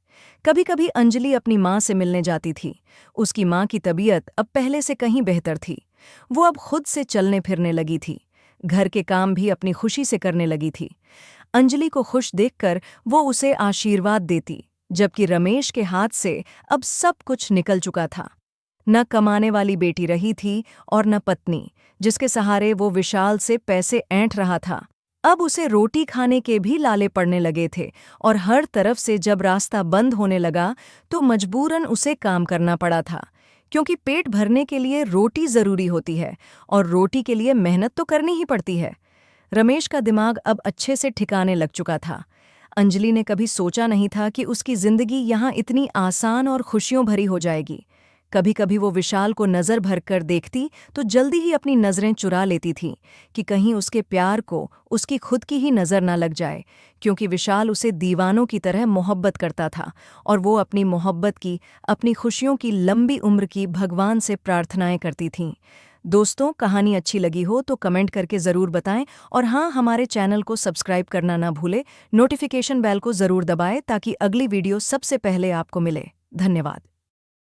कभी कभी अंजलि अपनी मां से मिलने जाती थी। उसकी मां की तबीयत अब पहले से कहीं बेहतर थी। वो अब खुद से चलने फिरने लगी थी, घर के काम भी अपनी खुशी से करने लगी थी। अंजलि को खुश देखकर वो उसे आशीर्वाद देती, जबकि रमेश के हाथ से अब सब कुछ निकल चुका था। न कमाने वाली बेटी रही थी और न पत्नी, जिसके सहारे वो विशाल से पैसे ऐंठ रहा था। अब उसे रोटी खाने के भी लाले पड़ने लगे थे, और हर तरफ से जब रास्ता बंद होने लगा, तो मजबूरन उसे काम करना पड़ा था, क्योंकि पेट भरने के लिए रोटी जरूरी होती है, और रोटी के लिए मेहनत तो करनी ही पड़ती है। रमेश का दिमाग अब अच्छे से ठिकाने लग चुका था। अंजलि ने कभी सोचा नहीं था कि उसकी जिंदगी यहाँ इतनी आसान और खुशियों भरी हो जाएगी। कभी कभी वो विशाल को नज़र भर कर देखती तो जल्दी ही अपनी नज़रें चुरा लेती थी, कि कहीं उसके प्यार को उसकी खुद की ही नज़र ना लग जाए, क्योंकि विशाल उसे दीवानों की तरह मोहब्बत करता था, और वो अपनी मोहब्बत की, अपनी खुशियों की लंबी उम्र की भगवान से प्रार्थनाएं करती थीं। दोस्तों, कहानी अच्छी लगी हो तो कमेंट करके ज़रूर बताएं, और हाँ, हमारे चैनल को सब्सक्राइब करना ना भूलें। नोटिफिकेशन बेल को ज़रूर दबाएं ताकि अगली वीडियो सबसे पहले आपको मिले। धन्यवाद।